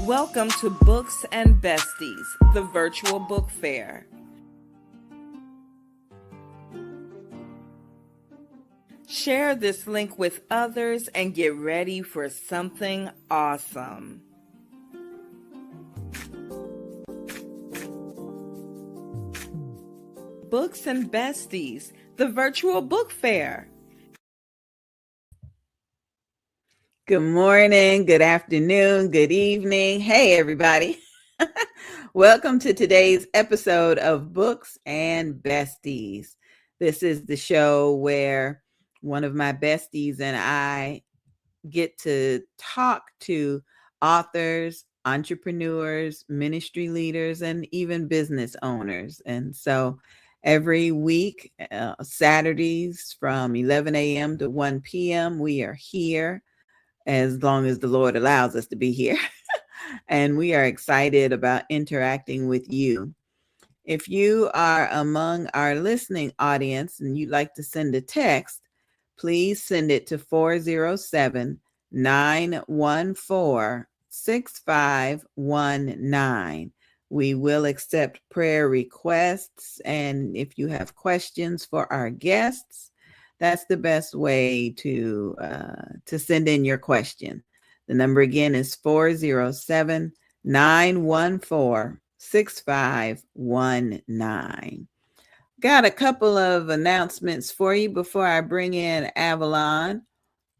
Welcome to Books and Besties, the virtual book fair. Share this link with others and get ready for something awesome. Books and Besties, the virtual book fair. Good morning, good afternoon, good evening. Hey, everybody. Welcome to today's episode of Books and Besties. This is the show where one of my besties and I get to talk to authors, entrepreneurs, ministry leaders, and even business owners. And so every week, Saturdays from 11 a.m. to 1 p.m., we are here as long as the Lord allows us to be here. And we are excited about interacting with you. If you are among our listening audience and you'd like to send a text, please send it to 407-914-6519. We will accept prayer requests. And if you have questions for our guests, that's the best way to send in your question. The number again is 407-914-6519. Got a couple of announcements for you before I bring in Avalon.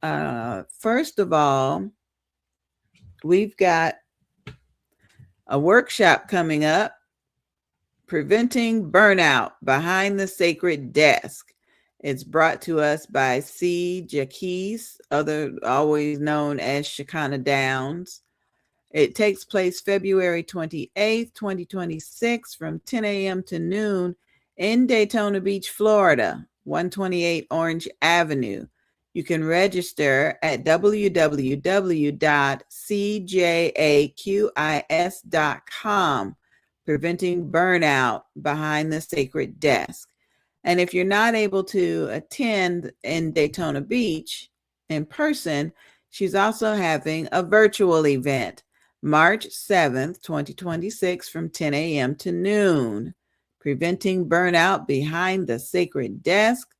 First of all, we've got a workshop coming up, Preventing Burnout Behind the Sacred Desk. It's brought to us by C. Jaquise, always known as Shekinah Downs. It takes place February 28th, 2026 from 10 a.m. to noon in Daytona Beach, Florida, 128 Orange Avenue. You can register at www.cjaqis.com, Preventing Burnout Behind the Sacred Desk. And if you're not able to attend in Daytona Beach in person, she's also having a virtual event, March 7th, 2026 from 10 a.m. to noon. Preventing Burnout Behind the Sacred Desk.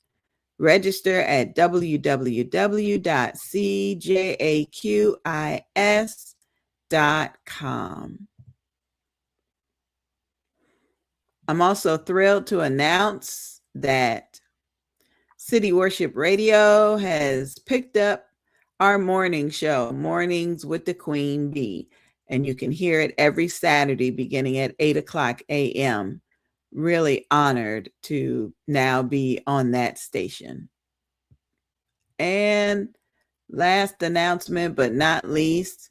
Register at www.cjaqis.com. I'm also thrilled to announce that City Worship Radio has picked up our morning show, Mornings with the Queen Bee, and you can hear it every Saturday beginning at 8 o'clock a.m. Really honored to now be on that station. And last announcement, but not least,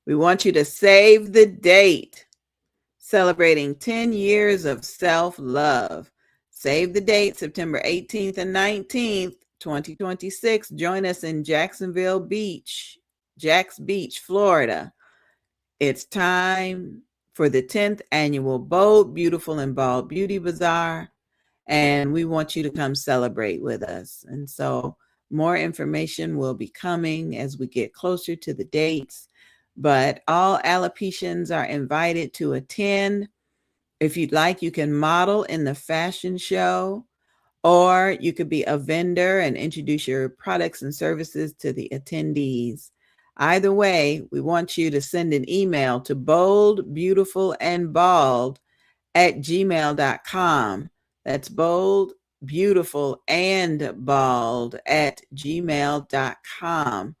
we want you to save the date. Celebrating 10 years of self-love. Save the date, September 18th and 19th, 2026. Join us in Jax Beach, Florida. It's time for the 10th annual Bold, Beautiful, and Bald Beauty Bazaar, and we want you to come celebrate with us. And so more information will be coming as we get closer to the dates, but all alopecians are invited to attend. If you'd like, you can model in the fashion show, or you could be a vendor and introduce your products and services to the attendees. Either way, we want you to send an email to boldbeautulandbald@gmail.com. That's bold, beautiful, and bald @gmail.com.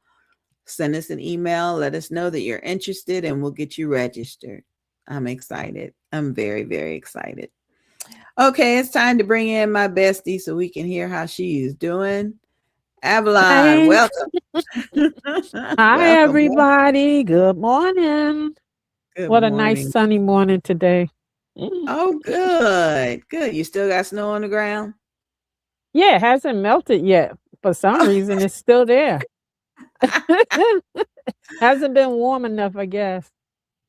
Send us an email. Let us know that you're interested, and we'll get you registered. I'm excited. I'm very, very excited. Okay, it's time to bring in my bestie so we can hear how she is doing. Avalon, Hi. welcome. Hi, everybody. Good morning. Good what morning. a nice sunny morning today. Oh, good. Good. You still got snow on the ground? Yeah, it hasn't melted yet. For some reason, it's still there. Hasn't been warm enough, I guess.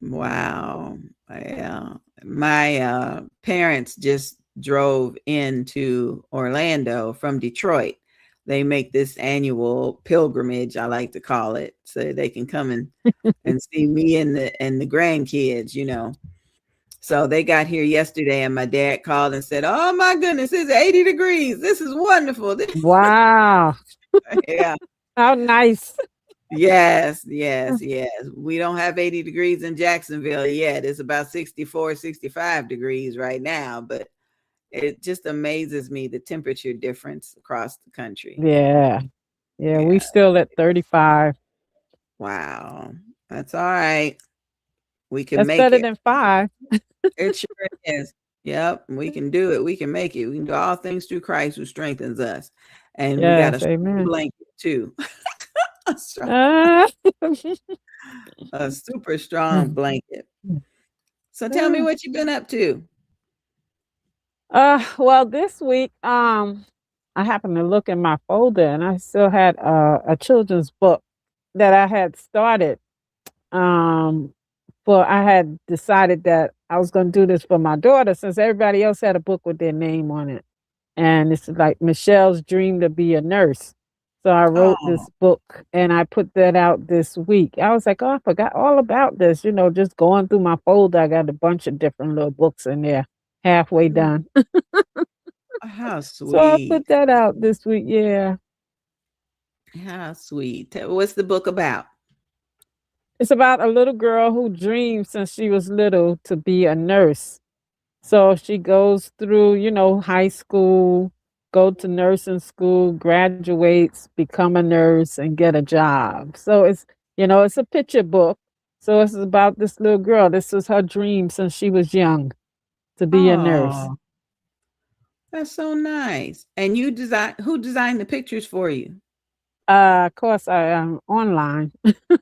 Wow. Yeah. My parents just drove into Orlando from Detroit they make this annual pilgrimage, I like to call it, so they can come and see me and the grandkids, you know. So they got here yesterday and my dad called and said, "Oh my goodness, it's 80 degrees. This is wonderful." Wow. Yeah. How nice. Yes, yes, yes. We don't have 80 degrees in Jacksonville yet. It's about 64, 65 degrees right now, but it just amazes me the temperature difference across the country. Yeah. Yeah, we Yeah. still at 35. Wow. That's all right. We can That's make better it. than 5. It sure is. Yep. We can do it. We can make it. We can do all things through Christ who strengthens us. And we got a Yes, strong amen. blanket too. a, strong, Ah. a super strong blanket. So tell me what you've been up to. Well, this week, I happened to look in my folder and I still had a children's book that I had started. Um, for I had decided that I was going to do this for my daughter since everybody else had a book with their name on it. And it's like Michelle's dream to be a nurse. So I wrote Oh, this book and I put that out this week. I was like, oh, I forgot all about this. Just going through my folder, I got a bunch of different little books in there, halfway done. how So I sweet. put that out this week. Yeah. How sweet. What's the book about? It's about a little girl who dreamed since she was little to be a nurse. So she goes through, high school, go to nursing school, graduates, become a nurse, and get a job. So it's a picture book. So it's about this little girl. This was her dream since she was young to be a nurse. Oh, that's so nice. And who designed the pictures for you? Of course, I am online.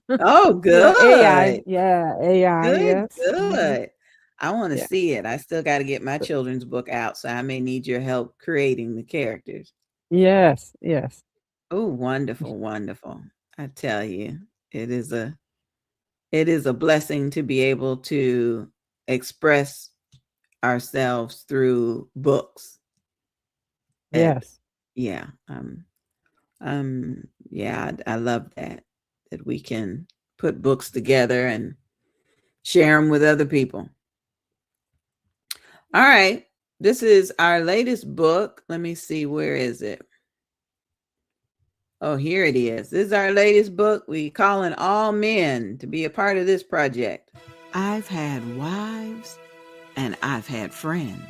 Oh, Yeah, AI. good. Yeah, AI. Good, Yes. good. I want to Yeah. see it. I still got to get my children's book out, so I may need your help creating the characters. Yes. Yes. Oh, wonderful, wonderful. I tell you, it is a it is a blessing to be able to express ourselves through books. And Yes. yeah, yeah, I love that we can put books together and share them with other people. All right. This is our latest book. Let me see, where is it? Oh, here it is. This is our latest book. We calling all men to be a part of this project. I've had wives and I've had friends.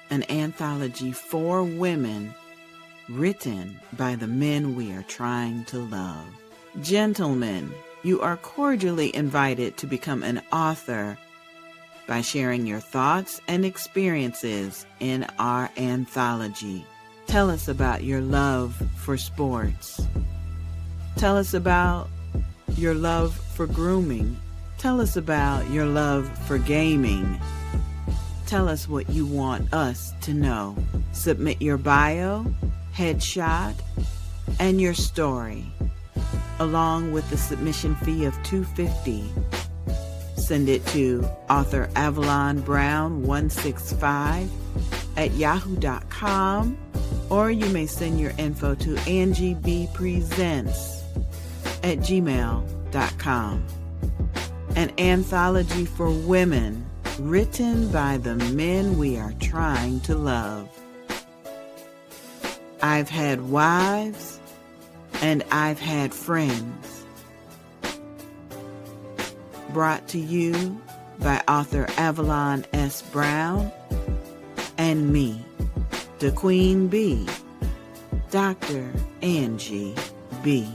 An anthology for women written by the men we are trying to love. Gentlemen, you are cordially invited to become an author by sharing your thoughts and experiences in our anthology. Tell us about your love for sports. Tell us about your love for grooming. Tell us about your love for gaming. Tell us what you want us to know. Submit your bio, headshot, and your story, along with the submission fee of $250. Send it to author Avalon Brown 165 at yahoo.com, or you may send your info to angiebpresents at gmail.com. An anthology for women written by the men we are trying to love. I've had wives and I've had friends. Brought to you by author Avalon S. Brown and me, the Queen Bee, Dr. Angie B.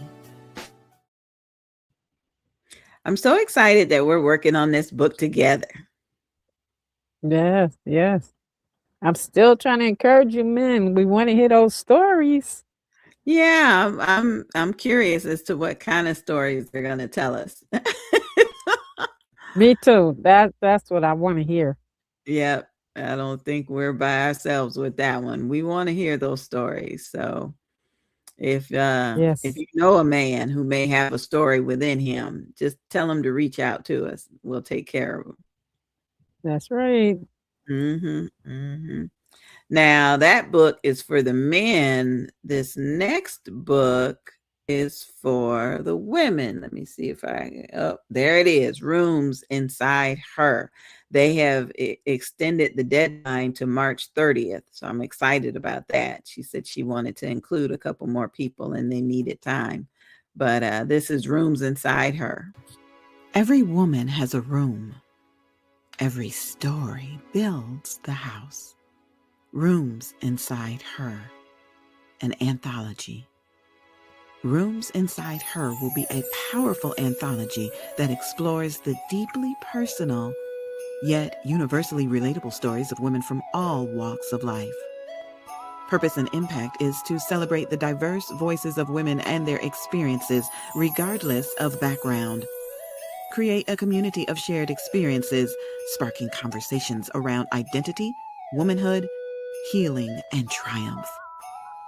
I'm so excited that we're working on this book together. Yes. Yes. I'm still trying to encourage you men. We want to hear those stories. Yeah, I'm curious as to what kind of stories they're going to tell us. Me too. That's what I want to hear. Yep. I don't think we're by ourselves with that one. We want to hear those stories. So if Yes. you know a man who may have a story within him, just tell him to reach out to us. We'll take care of him. That's right. Mm-hmm. Mm-hmm. Now, that book is for the men. This next book is for the women. Let me see if oh, there it is. Rooms Inside Her. They have extended the deadline to March 30th. So I'm excited about that. She said she wanted to include a couple more people and they needed time. But this is Rooms Inside Her. Every woman has a room. Every story builds the house. Rooms Inside Her, an anthology. Rooms Inside Her will be a powerful anthology that explores the deeply personal, yet universally relatable stories of women from all walks of life. Purpose and impact is to celebrate the diverse voices of women and their experiences, regardless of background. Create a community of shared experiences, sparking conversations around identity, womanhood, healing, and triumph.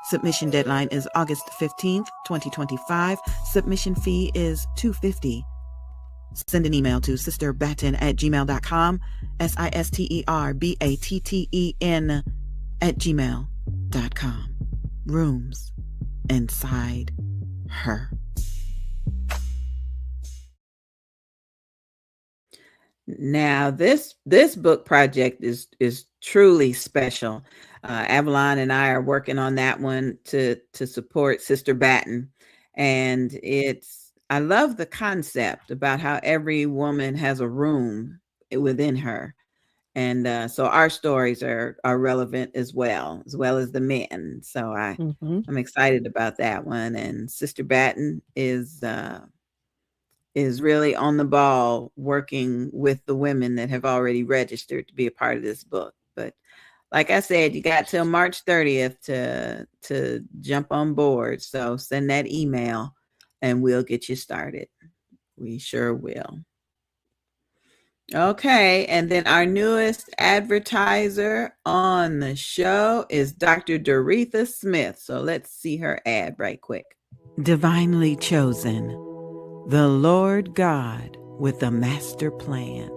Submission deadline is August 15th, 2025. Submission fee is $250. Send an email to sisterbatten@gmail.com, sisterbatten @gmail.com. Rooms Inside Her. Now, this book project is truly special. Avalon and I are working on that one to support Sister Batten, and I love the concept about how every woman has a room within her, and so our stories are relevant as well as the men. So Mm-hmm. I'm excited about that one, and Sister Batten is really on the ball working with the women that have already registered to be a part of this book. But like I said, you got till March 30th to jump on board. So send that email and we'll get you started. We sure will. Okay, and then our newest advertiser on the show is Dr. Doretha Smith. So let's see her ad right quick. Divinely chosen. The Lord God with a master plan.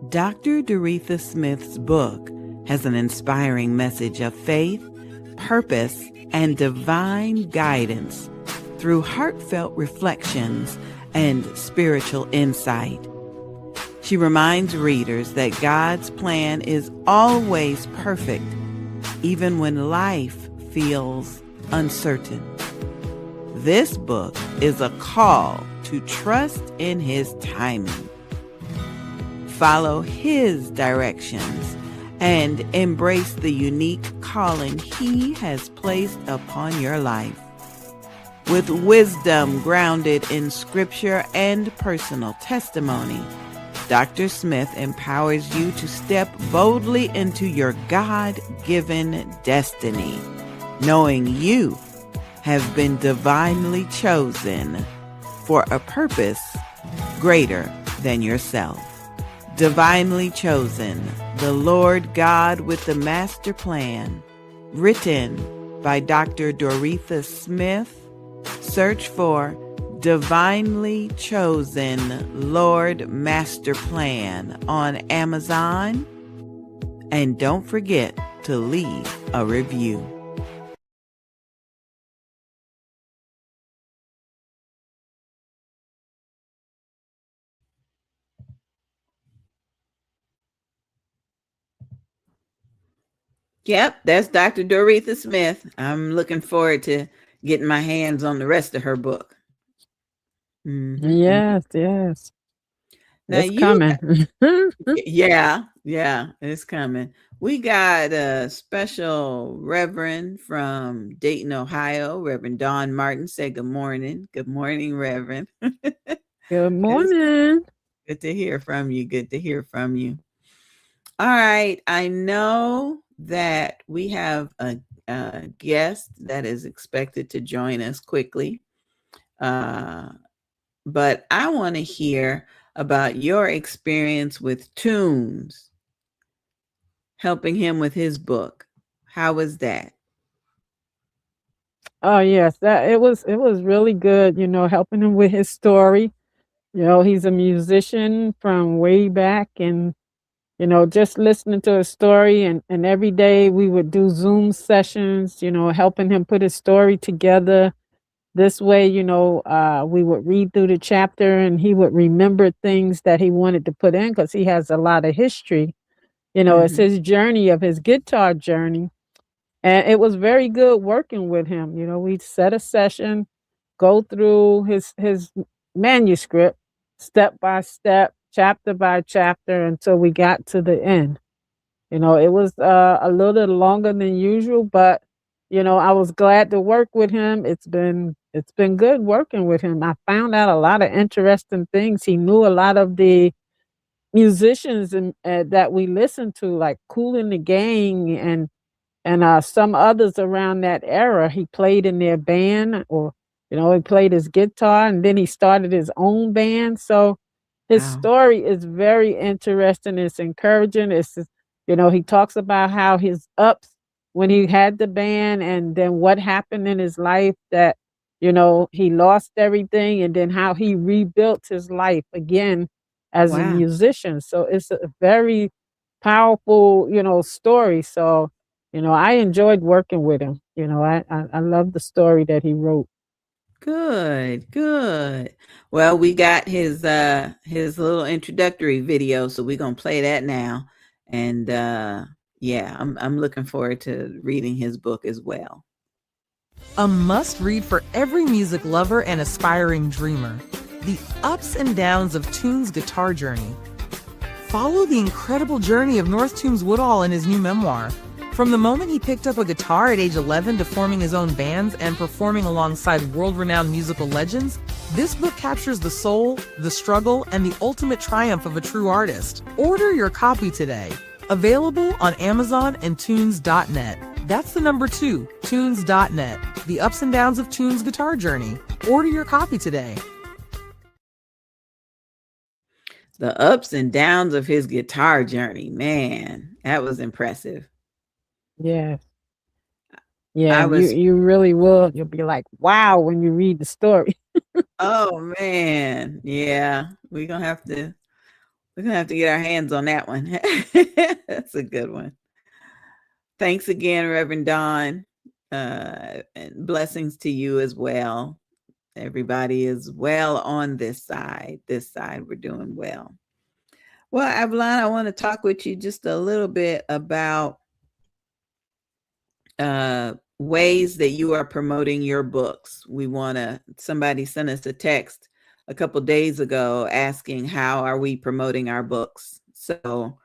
Dr. Doretha Smith's book has an inspiring message of faith, purpose, and divine guidance through heartfelt reflections and spiritual insight. She reminds readers that God's plan is always perfect, even when life feels uncertain. This book is a call to trust in His timing. Follow His directions and embrace the unique calling He has placed upon your life. With wisdom grounded in scripture and personal testimony, Dr. Smith empowers you to step boldly into your God-given destiny, knowing you have been divinely chosen for a purpose greater than yourself. Divinely Chosen, the Lord God with the Master Plan, written by Dr. Doretha Smith. Search for Divinely Chosen Lord Master Plan on Amazon. And don't forget to leave a review. Yep, that's Dr. Doretha Smith. I'm looking forward to getting my hands on the rest of her book. Mm-hmm. Yes, yes. Now It's you, coming. yeah, it's coming. We got a special Reverend from Dayton, Ohio. Reverend Don Martin said good morning. Good morning, Reverend. Good It's morning. good to hear from you. Good to hear from you. All right. I know that we have a guest that is expected to join us quickly. But I want to hear about your experience with Tunes, helping him with his book. How was that? Oh yes, that it was really good, helping him with his story. He's a musician from way back, and just listening to his story. And every day we would do Zoom sessions, helping him put his story together. This way, we would read through the chapter and he would remember things that he wanted to put in because he has a lot of history. It's Hmm. his journey of his guitar journey. And it was very good working with him. We'd set a session, go through his manuscript step by step, chapter by chapter until we got to the end. It was a little longer than usual, but I was glad to work with him. It's been good working with him. I found out a lot of interesting things. He knew a lot of the musicians that we listened to, like Kool and the Gang and some others around that era. He played in their band, or he played his guitar, and then he started his own band. So his Wow. story is very interesting. It's encouraging. He talks about how his ups when he had the band, and then what happened in his life that he lost everything, and then how he rebuilt his life again as a Wow. musician. So it's a very powerful story. So I enjoyed working with him. I love the story that he wrote. Good, good. Well, we got his little introductory video, so we're gonna play that now. And yeah, I'm looking forward to reading his book as well. A must read for every music lover and aspiring dreamer. The ups and downs of Toon's guitar journey. Follow the incredible journey of North Toombs Woodall in his new memoir. From the moment he picked up a guitar at age 11 to forming his own bands and performing alongside world-renowned musical legends, this book captures the soul, the struggle, and the ultimate triumph of a true artist. Order your copy today. Available on Amazon and Tunes.net. That's the number 2, Tunes.net. The ups and downs of Toon's guitar journey. Order your copy today. The ups and downs of his guitar journey. Man, that was impressive. Yeah. Yeah, I you was you really will. You'll be like, wow, when you read the story. Oh man. Yeah. We're gonna have to get our hands on that one. That's a good one. Thanks again, Reverend Don. And blessings to you as well. Everybody is well on this side. This side, we're doing well. Well, Avalon, I want to talk with you just a little bit about ways that you are promoting your books. Somebody sent us a text a couple days ago asking how are we promoting our books. So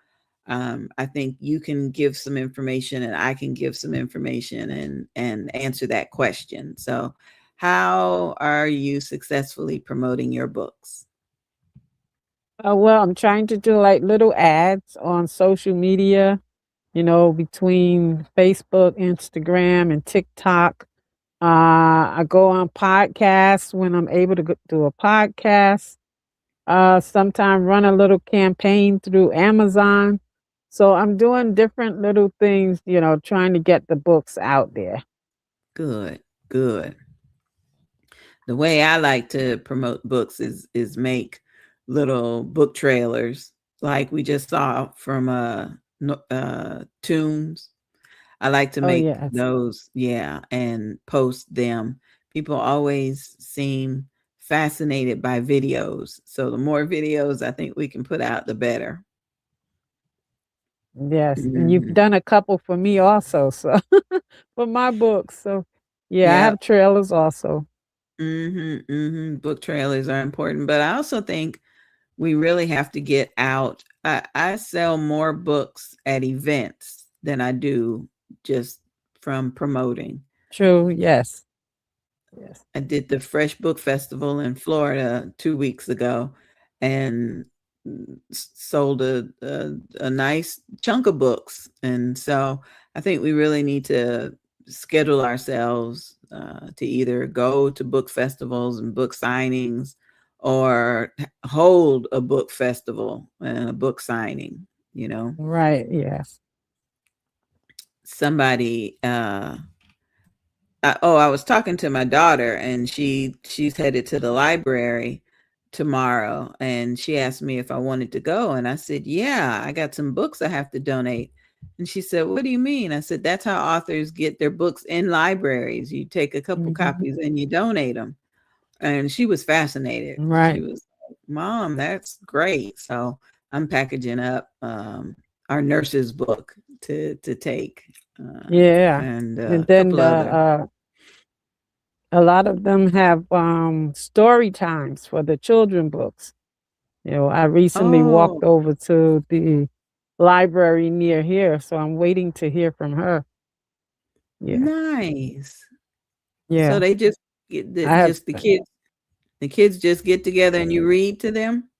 I think you can give some information and I can give some information and answer that question. So how are you successfully promoting your books? Well, I'm trying to do like little ads on social media, between Facebook, Instagram, and TikTok. I go on podcasts when I'm able to do a podcast. Sometime run a little campaign through Amazon. So I'm doing different little things, trying to get the books out there. Good, good. The way I like to promote books is make little book trailers like we just saw from Tunes. I like to Oh, make yes. those, yeah, and post them. People always seem fascinated by videos. So the more videos I think we can put out, the better. Yes. And you've Mhm. done a couple for me also. So for my books. So yeah, I Yeah. have trailers also. Book trailers are important, but I also think we really have to get out. I sell more books at events than I do just from promoting. True. Yes. Yes. I did the Fresh Book Festival in Florida 2 weeks ago and sold a nice chunk of books. And so I think we really need to schedule ourselves to either go to book festivals and book signings or hold a book festival and a book signing, you know. Right. Yes. Somebody I was talking to my daughter and she's headed to the library tomorrow, and she asked me if I wanted to go, and I said, yeah, I got some books I have to donate. And she said, what do you mean? I said, that's how authors get their books in libraries. You take a couple copies and you donate them. And she was fascinated. Right. She was like, Mom, that's great. So I'm packaging up our nurse's book to take. Yeah. And And a then couple other. a lot of them have story times for the children books. I recently Oh, walked over to the library near here, so I'm waiting to hear from her. Yeah. nice. So Yeah. they just get I have just the kids just get together and you read to them?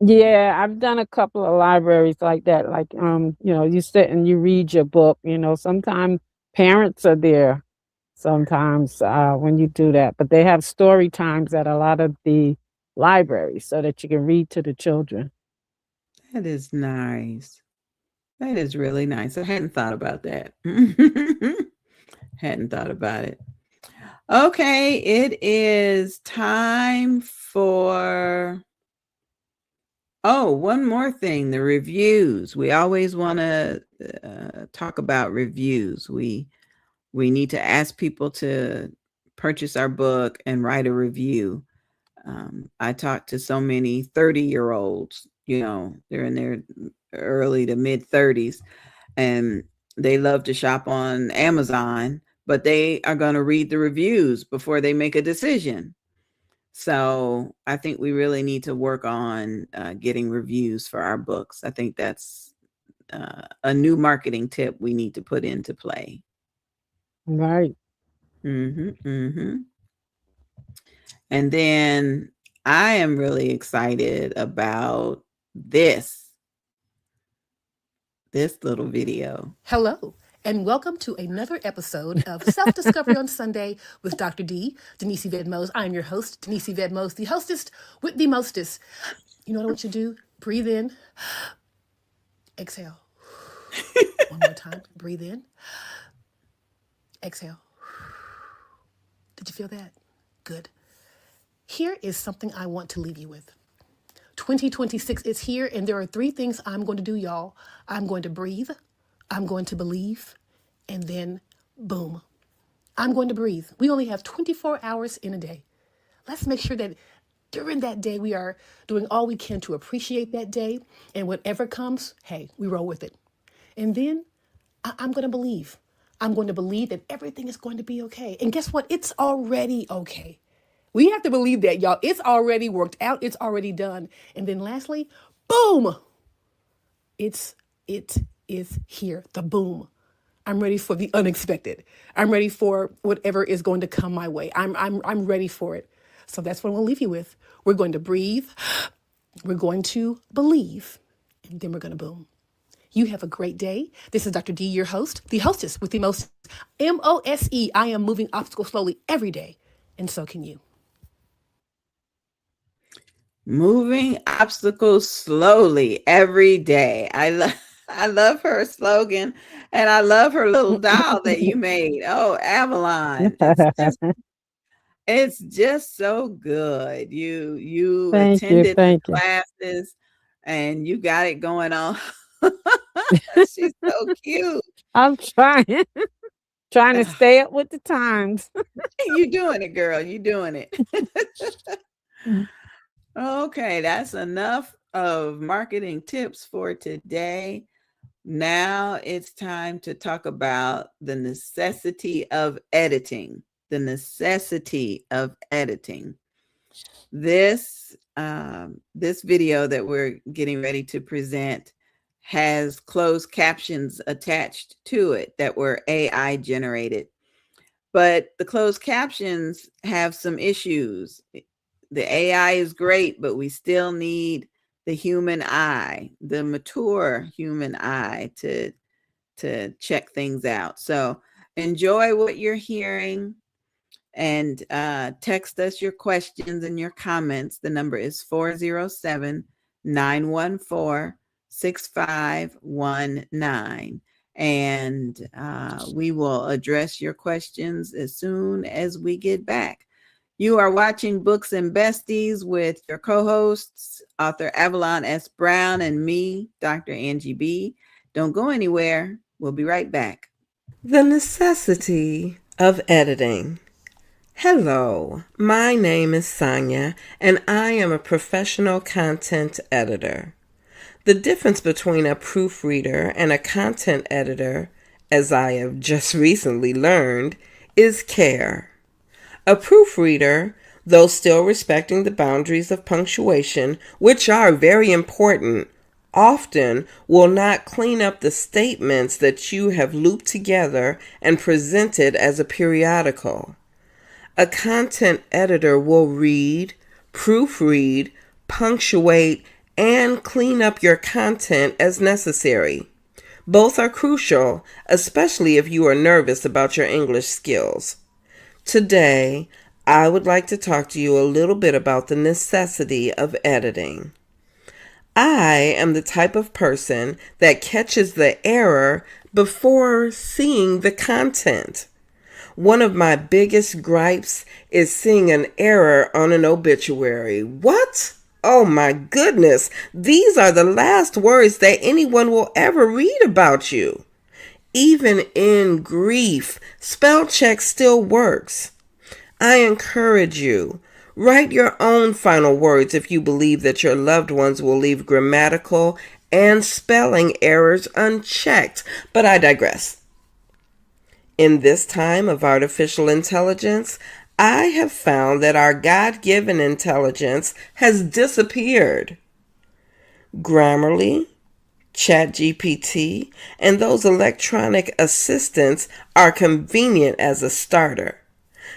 Yeah, I've done a couple of libraries like that. Like, you sit and you read your book. Sometimes parents are there. Sometimes when you do that, but they have story times at a lot of the libraries so that you can read to the children. That is nice. That is really nice. I hadn't thought about that. Hadn't thought about it. Okay, it is time for one more thing, the reviews. We always want to talk about reviews. We need to ask people to purchase our book and write a review. I talked to so many 30-year-olds, they're in their early to mid 30s, and they love to shop on Amazon, but they are going to read the reviews before they make a decision. So I think we really need to work on getting reviews for our books. I think that's a new marketing tip we need to put into play. Right. And then I am really excited about this little video. Hello, and welcome to another episode of Self-Discovery on Sunday with Dr. D, Denise Yvette Mose. I'm your host, Denise Yvette Mose, the hostess with the mostest. You know what I want you to do? Breathe in, exhale. One more time. Breathe in, exhale. Did you feel that? Good. Here is something I want to leave you with. 2026 is here, and there are 3 things I'm going to do, y'all. I'm going to breathe, I'm going to believe, and then boom. I'm going to breathe. We only have 24 hours in a day. Let's make sure that during that day we are doing all we can to appreciate that day, and whatever comes, hey, we roll with it. And then I'm going to believe. I'm going to believe that everything is going to be okay. And guess what? It's already okay. We have to believe that, y'all. It's already worked out. It's already done. And then lastly, boom. It is here. The boom. I'm ready for the unexpected. I'm ready for whatever is going to come my way. I'm ready for it. So that's what I'm going to leave you with. We're going to breathe. We're going to believe. And then we're going to boom. You have a great day. This is Dr. D, your host, the hostess with the most MOSE. I am moving obstacles slowly every day. And so can you. Moving obstacles slowly every day. I love her slogan, and I love her little doll that you made. Oh, Avalon. It's just so good. You Thank you. attended the Thank you. classes and you got it going on. She's so cute. I'm trying to stay up with the times. You doing it, girl. You doing it. Okay, that's enough of marketing tips for today. Now it's time to talk about the necessity of editing. The necessity of editing. This video that we're getting ready to present has closed captions attached to it that were AI generated. But the closed captions have some issues. The AI is great, but we still need the human eye, the mature human eye to check things out. So enjoy what you're hearing and text us your questions and your comments. The number is 407-914-6519. And we will address your questions as soon as we get back. You are watching Books and Besties with your co-hosts, author Avalon S. Brown, and me, Dr. Angie B. Don't go anywhere. We'll be right back. The necessity of editing. Hello, my name is Sonia, and I am a professional content editor. The difference between a proofreader and a content editor, as I have just recently learned, is care. A proofreader, though still respecting the boundaries of punctuation, which are very important, often will not clean up the statements that you have looped together and presented as a periodical. A content editor will read, proofread, punctuate, and clean up your content as necessary. Both are crucial, especially if you are nervous about your English skills. Today, I would like to talk to you a little bit about the necessity of editing. I am the type of person that catches the error before seeing the content. One of my biggest gripes is seeing an error on an obituary. What? Oh my goodness, these are the last words that anyone will ever read about you. Even in grief, spell check still works. I encourage you, write your own final words if you believe that your loved ones will leave grammatical and spelling errors unchecked, but I digress. In this time of artificial intelligence, I have found that our God-given intelligence has disappeared. Grammarly, ChatGPT, and those electronic assistants are convenient as a starter,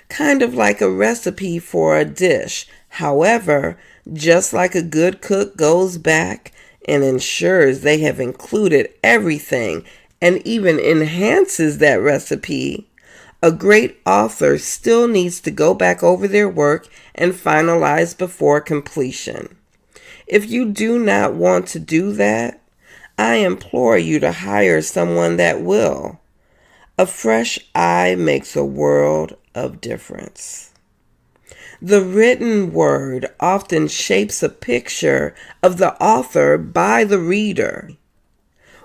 kind of like a recipe for a dish. However, just like a good cook goes back and ensures they have included everything and even enhances that recipe, a great author still needs to go back over their work and finalize before completion. If you do not want to do that, I implore you to hire someone that will. A fresh eye makes a world of difference. The written word often shapes a picture of the author by the reader.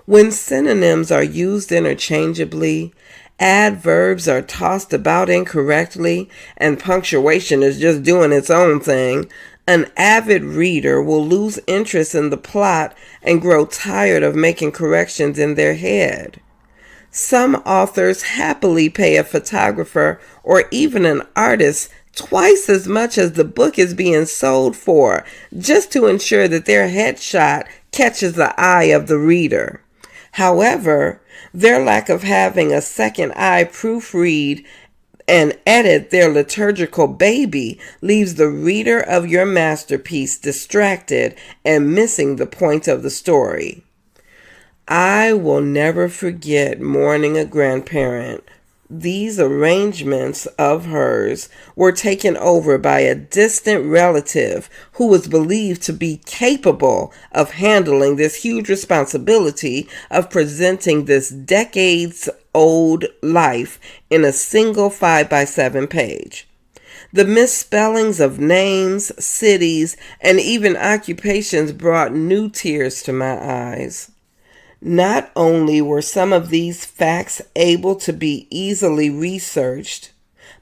When synonyms are used interchangeably, adverbs are tossed about incorrectly, and punctuation is just doing its own thing, an avid reader will lose interest in the plot and grow tired of making corrections in their head. Some authors happily pay a photographer or even an artist twice as much as the book is being sold for, just to ensure that their headshot catches the eye of the reader. However, their lack of having a second eye proofread and edit their liturgical baby leaves the reader of your masterpiece distracted and missing the point of the story. I will never forget mourning a grandparent. These arrangements of hers were taken over by a distant relative who was believed to be capable of handling this huge responsibility of presenting this decades-old life in a single 5x7 page. The misspellings of names, cities, and even occupations brought new tears to my eyes. Not only were some of these facts able to be easily researched,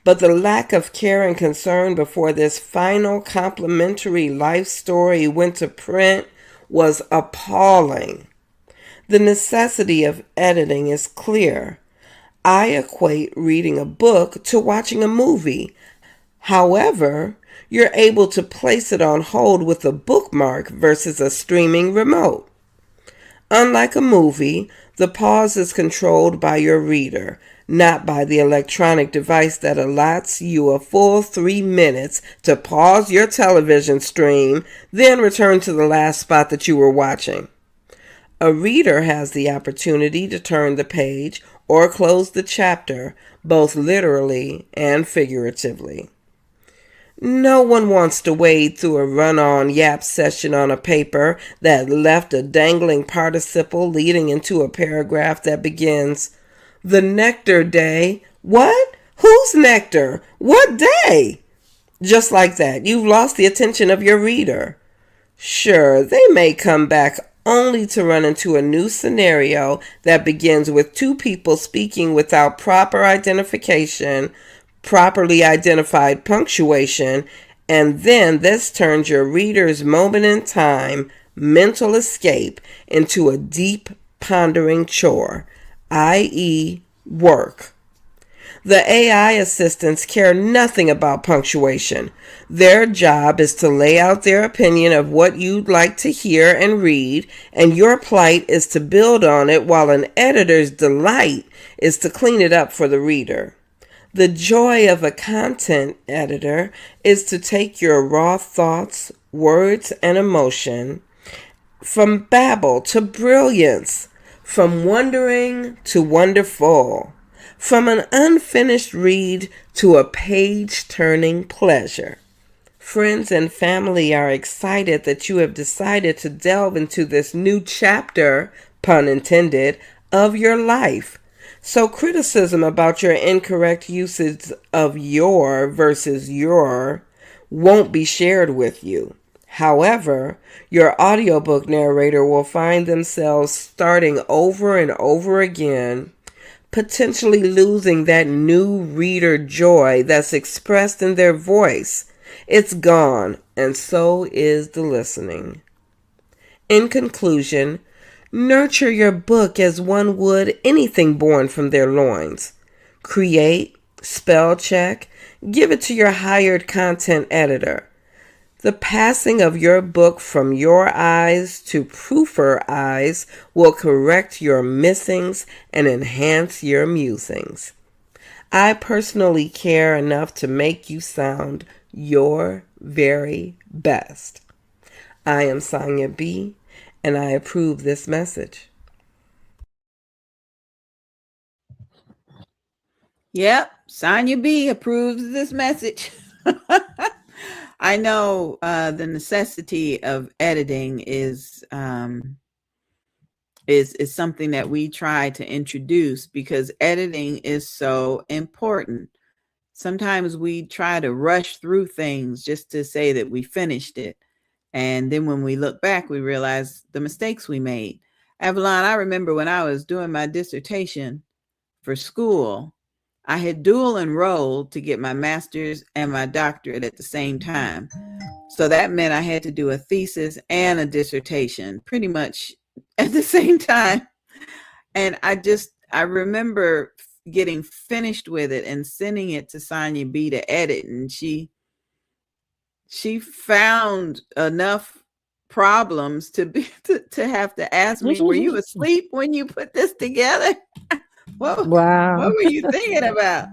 but the lack of care and concern before this final complimentary life story went to print was appalling. The necessity of editing is clear. I equate reading a book to watching a movie. However, you're able to place it on hold with a bookmark versus a streaming remote. Unlike a movie, the pause is controlled by your reader, not by the electronic device that allots you a full 3 minutes to pause your television stream, then return to the last spot that you were watching. A reader has the opportunity to turn the page or close the chapter, both literally and figuratively. No one wants to wade through a run-on yap session on a paper that left a dangling participle leading into a paragraph that begins, "The nectar day." What? Whose nectar? What day? Just like that, you've lost the attention of your reader. Sure, they may come back only to run into a new scenario that begins with two people speaking without proper identification, properly identified punctuation, and then this turns your reader's moment in time mental escape into a deep pondering chore, i.e., work. The AI assistants care nothing about punctuation. Their job is to lay out their opinion of what you'd like to hear and read, and your plight is to build on it while an editor's delight is to clean it up for the reader. The joy of a content editor is to take your raw thoughts, words, and emotion from babble to brilliance, from wondering to wonderful, from an unfinished read to a page-turning pleasure. Friends and family are excited that you have decided to delve into this new chapter, pun intended, of your life. So criticism about your incorrect usage of your versus your won't be shared with you. However, your audiobook narrator will find themselves starting over and over again, potentially losing that new reader joy that's expressed in their voice. It's gone, and so is the listening. In conclusion, nurture your book as one would anything born from their loins. Create, spell check, give it to your hired content editor. The passing of your book from your eyes to proofer eyes will correct your missings and enhance your musings. I personally care enough to make you sound your very best. I am Sonia B., and I approve this message. Yep, Sonia B approves this message. I know the necessity of editing is something that we try to introduce because editing is so important. Sometimes we try to rush through things just to say that we finished it. And then when we look back, we realize the mistakes we made. Avalon, I remember when I was doing my dissertation for school, I had dual enrolled to get my master's and my doctorate at the same time. So that meant I had to do a thesis and a dissertation pretty much at the same time. And I remember getting finished with it and sending it to Sonia B to edit. And she found enough problems to have to ask me, were you asleep when you put this together? What were you thinking about?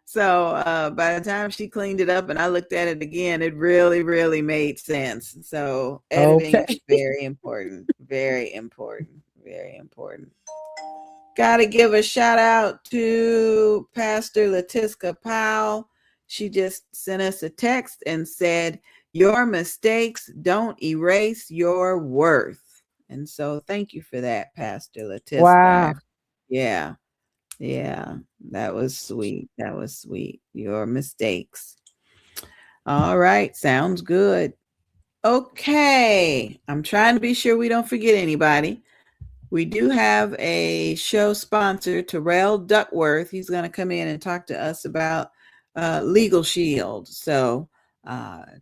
So by the time she cleaned it up and I looked at it again, it really, really made sense. So editing is very important, very important, very important. Got to give a shout out to Pastor Letiska Powell. She just sent us a text and said, your mistakes don't erase your worth. And so thank you for that, Pastor Letiska. Wow. Yeah, that was sweet. Your mistakes. All right, sounds good. Okay, I'm trying to be sure we don't forget anybody. We do have a show sponsor, Terrell Duckworth. He's going to come in and talk to us about Legal Shield. So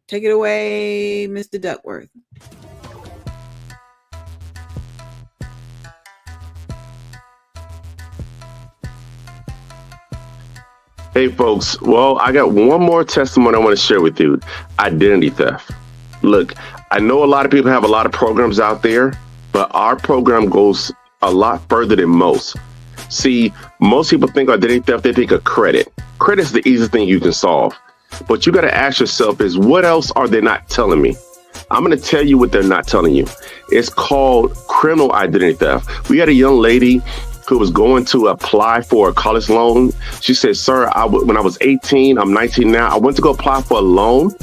take it away, Mr. Duckworth. Hey folks, well, I got one more testimony I want to share with you. Identity theft. Look, I know a lot of people have a lot of programs out there, but our program goes a lot further than most. See, most people think identity theft, they think of credit. Credit is the easiest thing you can solve. But you got to ask yourself is, what else are they not telling me? I'm going to tell you what they're not telling you. It's called criminal identity theft. We had a young lady who was going to apply for a college loan. She said, sir, when I was 18, I'm 19 now, I went to go apply for a loan.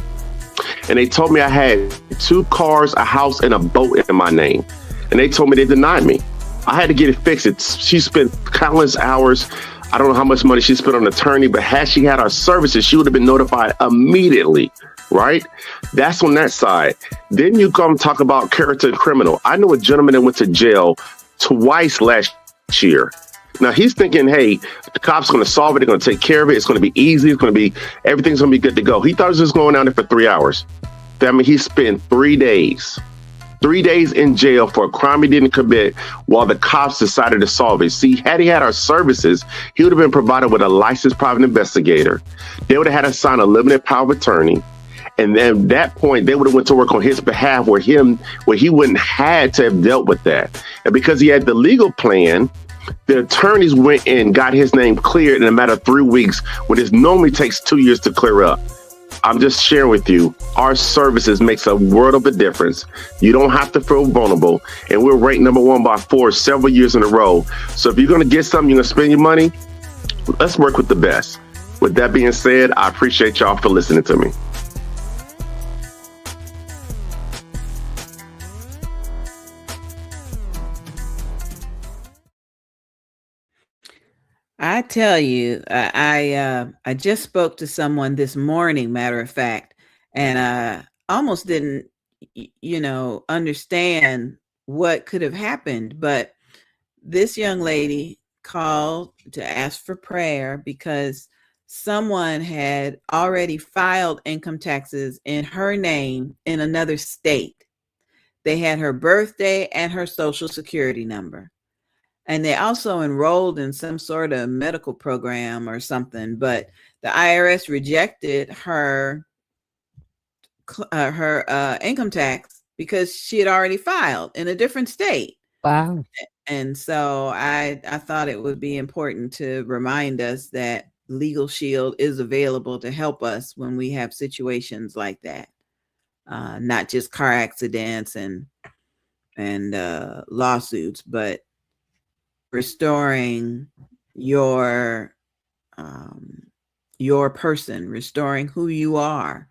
And they told me I had 2 cars, a house, and a boat in my name. And they told me they denied me. I had to get it fixed. She spent countless hours. I don't know how much money she spent on an attorney, but had she had our services, she would have been notified immediately, right? That's on that side. Then you come talk about character and criminal. I know a gentleman that went to jail twice last year. Now he's thinking, hey, the cops are going to solve it. They're going to take care of it. It's going to be easy. Everything's going to be good to go. He thought he was just going down there for 3 hours. That means he spent 3 days. 3 days in jail for a crime he didn't commit while the cops decided to solve it. See, had he had our services, he would have been provided with a licensed private investigator. They would have had to sign a limited power of attorney. And then at that point, they would have went to work on his behalf where he wouldn't had to have dealt with that. And because he had the legal plan, the attorneys went and got his name cleared in a matter of 3 weeks, when it normally takes 2 years to clear up. I'm just sharing with you, our services makes a world of a difference. You don't have to feel vulnerable. And we're ranked number 1 by Forbes several years in a row. So if you're going to get something, you're going to spend your money, let's work with the best. With that being said, I appreciate y'all for listening to me. I tell you, I just spoke to someone this morning, matter of fact, and I almost didn't, understand what could have happened. But this young lady called to ask for prayer because someone had already filed income taxes in her name in another state. They had her birthday and her social security number. And they also enrolled in some sort of medical program or something, but the IRS rejected her income tax because she had already filed in a different state. Wow. And so I thought it would be important to remind us that Legal Shield is available to help us when we have situations like that, not just car accidents and lawsuits, but restoring your person, restoring who you are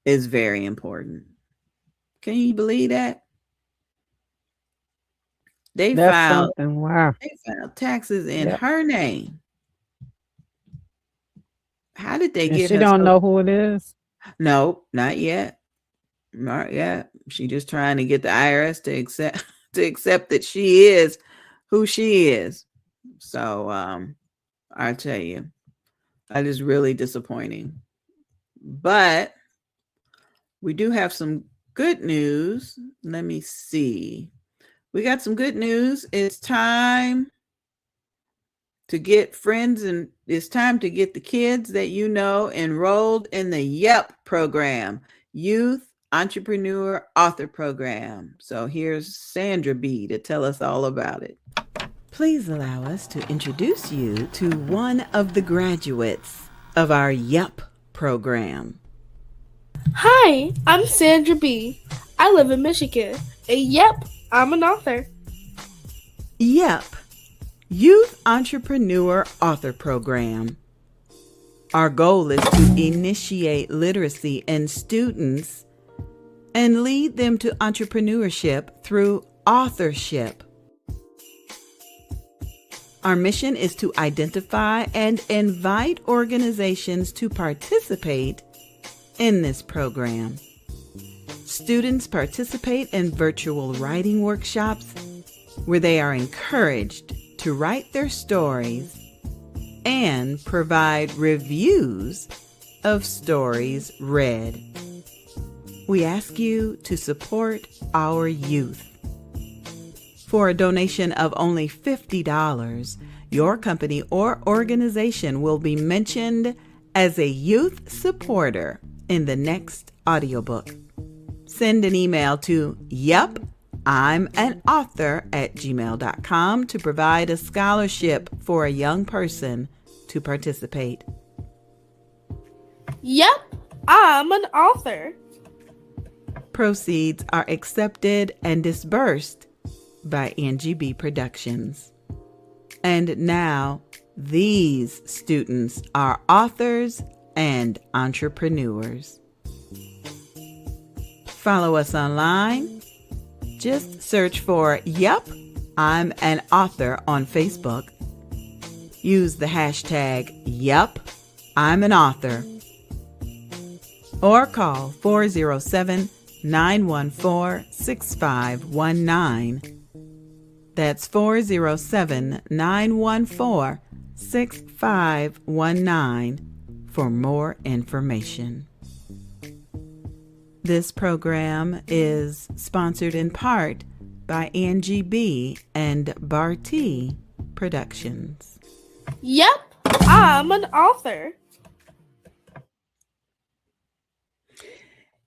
is very important. Can you believe that? They filed taxes in her name. How did they get she her? Don't know who it is? No, not yet. Not yet. She just trying to get the IRS to accept that she is who she is. So I tell you, that is really disappointing. But we do have some good news. Let me see. We got some good news. It's time to get friends, and it's time to get the kids that you know enrolled in the YEP program, Youth Entrepreneur Author Program. So here's Sandra B. to tell us all about it. Please allow us to introduce you to one of the graduates of our YEP program. Hi, I'm Sandra B. I live in Michigan. And yep, I'm an author. YEP, Youth Entrepreneur Author Program. Our goal is to initiate literacy in students and lead them to entrepreneurship through authorship. Our mission is to identify and invite organizations to participate in this program. Students participate in virtual writing workshops where they are encouraged to write their stories and provide reviews of stories read. We ask you to support our youth. For a donation of only $50, your company or organization will be mentioned as a youth supporter in the next audiobook. Send an email to yepI'mAnAuthor@gmail.com to provide a scholarship for a young person to participate. Yep, I'm an author. Proceeds are accepted and disbursed by NGB Productions. And now, these students are authors and entrepreneurs. Follow us online. Just search for Yep, I'm an Author on Facebook. Use the hashtag Yup, I'm an author, or call 407 914 6519. That's 407 914 6519 for more information. This program is sponsored in part by Angie B. and Barty Productions. Yep, I'm an author.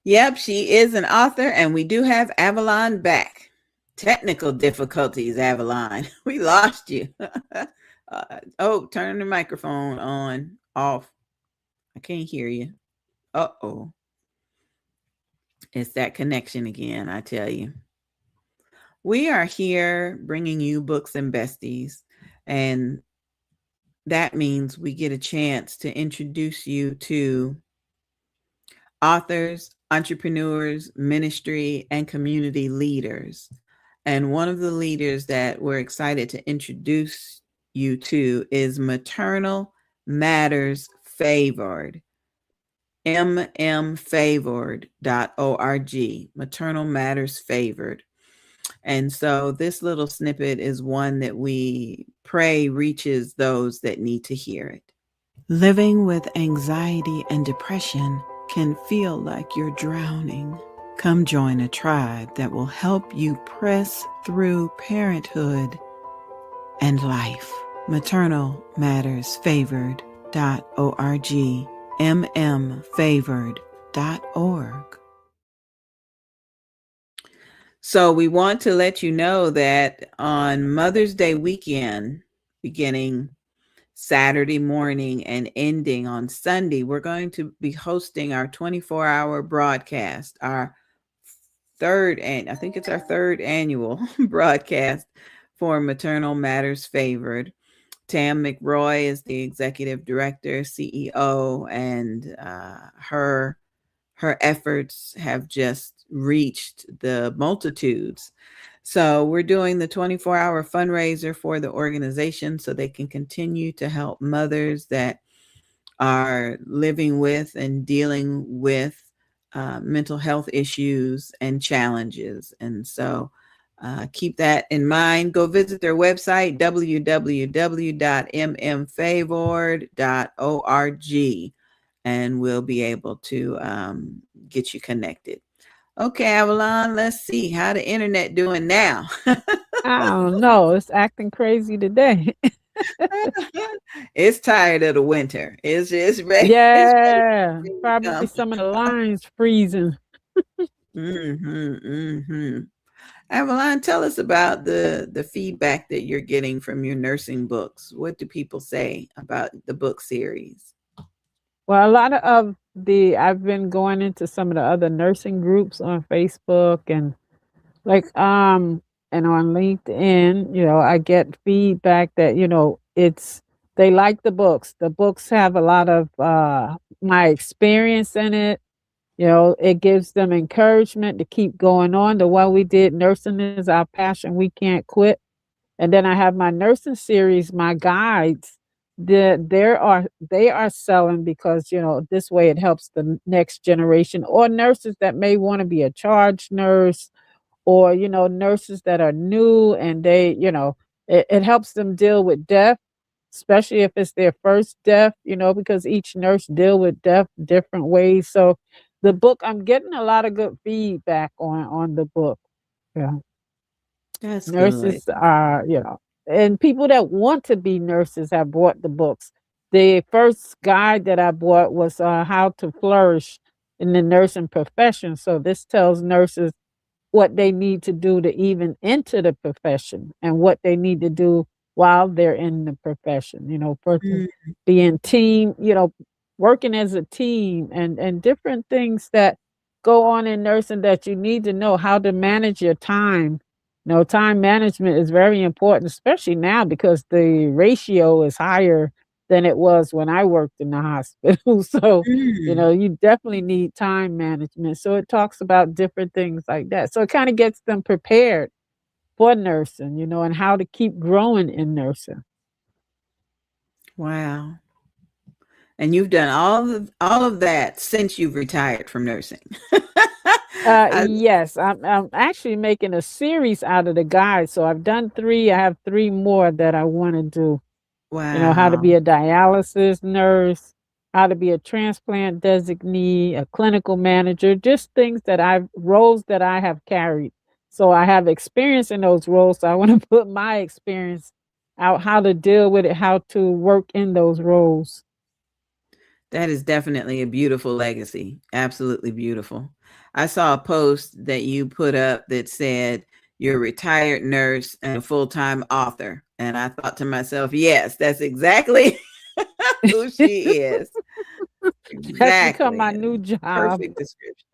Yep, she is an author, and we do have Avalon back. Technical difficulties, Avalon. We lost you. Turn the microphone on, off. I can't hear you. Uh-oh. It's that connection again, I tell you. We are here bringing you Books and Besties, and that means we get a chance to introduce you to authors, entrepreneurs, ministry, and community leaders. And one of the leaders that we're excited to introduce you to is Maternal Matters Favored. mmfavored.org, Maternal Matters Favored. And so this little snippet is one that we pray reaches those that need to hear it. Living with anxiety and depression can feel like you're drowning. Come join a tribe that will help you press through parenthood and life. maternalmattersfavored.org, mmfavored.org. So we want to let you know that on Mother's Day weekend, beginning Saturday morning and ending on Sunday, we're going to be hosting our 24-hour broadcast, our third annual broadcast for Maternal Matters Favored. Tam McRoy is the executive director, CEO, and her efforts have just reached the multitudes. So we're doing the 24-hour fundraiser for the organization so they can continue to help mothers that are living with and dealing with mental health issues and challenges. And so keep that in mind. Go visit their website, www.mmfavored.org, and we'll be able to get you connected. Okay, Avalon, let's see how the internet doing now. I don't know. It's acting crazy today. It's tired of the winter. It's ready. Yeah, It's ready to probably come. some of the lines freezing. Avalon, tell us about the feedback that you're getting from your nursing books. What do people say about the book series? Well, a lot of I've been going into some of the other nursing groups on Facebook and like and on LinkedIn, I get feedback that, it's they like the books. The books have a lot of my experience in it. It gives them encouragement to keep going on. The one we did, Nursing is Our Passion, We Can't Quit. And then I have my nursing series, my guides. They are selling because this way it helps the next generation or nurses that may want to be a charge nurse or nurses that are new and it helps them deal with death, especially if it's their first death, because each nurse deal with death different ways. So the book, I'm getting a lot of good feedback on the book. Yeah. That's good. Nurses are, and people that want to be nurses have bought the books. The first guide that I bought was how to flourish in the nursing profession. So this tells nurses what they need to do to even enter the profession and what they need to do while they're in the profession, for Mm. being team, working as a team and different things that go on in nursing that you need to know how to manage your time. Time management is very important, especially now because the ratio is higher than it was when I worked in the hospital. So, Mm. you definitely need time management. So it talks about different things like that. So it kind of gets them prepared for nursing, and how to keep growing in nursing. Wow. And you've done all of that since you've retired from nursing. I, Yes, I'm actually making a series out of the guide. So I've done 3. I have 3 more that I want to do. You know, how to be wow. a dialysis nurse, how to be a transplant designee, a clinical manager, just things that roles that I have carried. So I have experience in those roles. So I want to put my experience out, how to deal with it, how to work in those roles. That is definitely a beautiful legacy. Absolutely beautiful. I saw a post that you put up that said you're a retired nurse and a full-time author. And I thought to myself, yes, that's exactly who she is. That's become Exactly. my new job. Perfect description.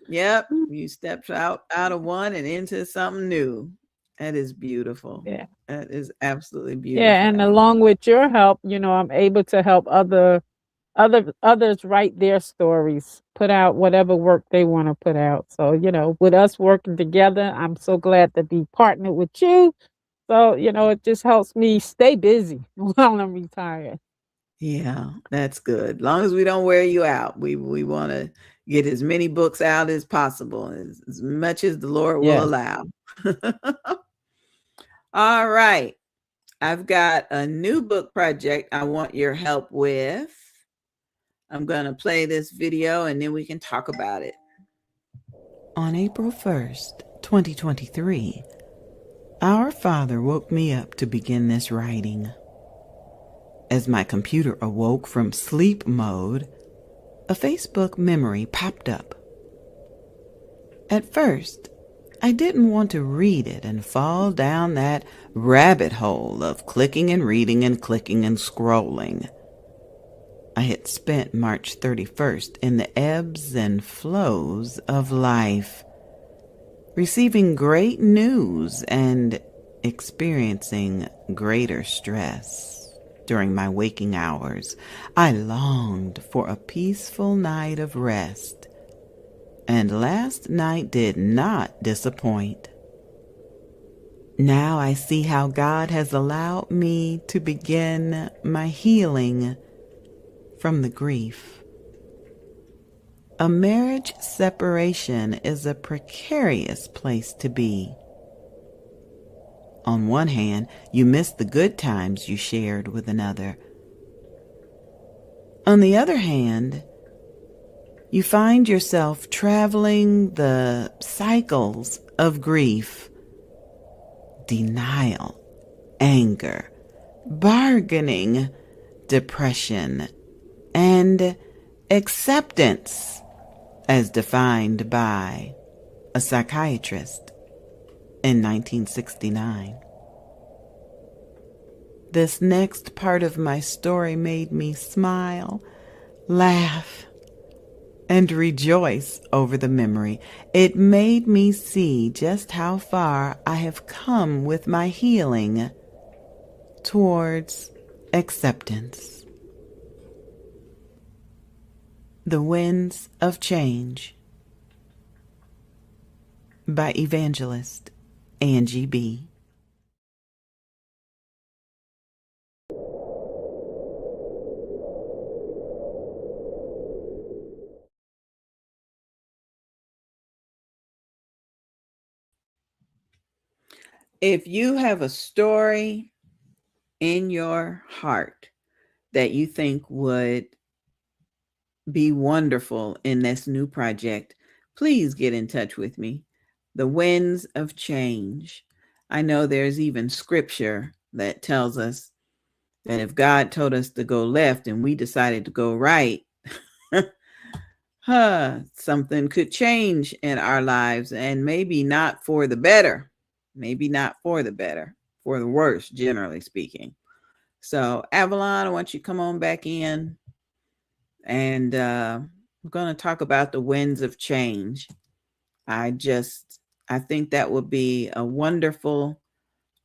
Yep. You stepped out of one and into something new. That is beautiful. Yeah. That is absolutely Yeah, beautiful, and Evelyn. along with your help, I'm able to help others write their stories, put out whatever work they want to put out. So, with us working together, I'm so glad to be partnered with you. So, it just helps me stay busy while I'm retired. Yeah, that's good. As long as we don't wear you out, we want to get as many books out as possible, as much as the Lord will Yes. allow. All right. I've got a new book project I want your help with. I'm going to play this video and then we can talk about it. On April 1st, 2023, our Father woke me up to begin this writing. As my computer awoke from sleep mode, a Facebook memory popped up. At first, I didn't want to read it and fall down that rabbit hole of clicking and reading and clicking and scrolling. I had spent March 31st in the ebbs and flows of life, receiving great news and experiencing greater stress. During my waking hours, I longed for a peaceful night of rest, and last night did not disappoint. Now I see how God has allowed me to begin my healing from the grief. A marriage separation is a precarious place to be. On one hand, you miss the good times you shared with another. On the other hand, you find yourself traveling the cycles of grief, denial, anger, bargaining, depression, and acceptance, as defined by a psychiatrist in 1969. This next part of my story made me smile, laugh, and rejoice over the memory. It made me see just how far I have come with my healing towards acceptance. The Winds of Change by Evangelist Angie B. If you have a story in your heart that you think would be wonderful in this new project, please get in touch with me. The Winds of Change. I know there's even scripture that tells us that if God told us to go left and we decided to go right, something could change in our lives, and maybe not for the better. Maybe not for the better, for the worse, generally speaking. So, Avalon, I want you to come on back in, and we're going to talk about the winds of change. I think that would be a wonderful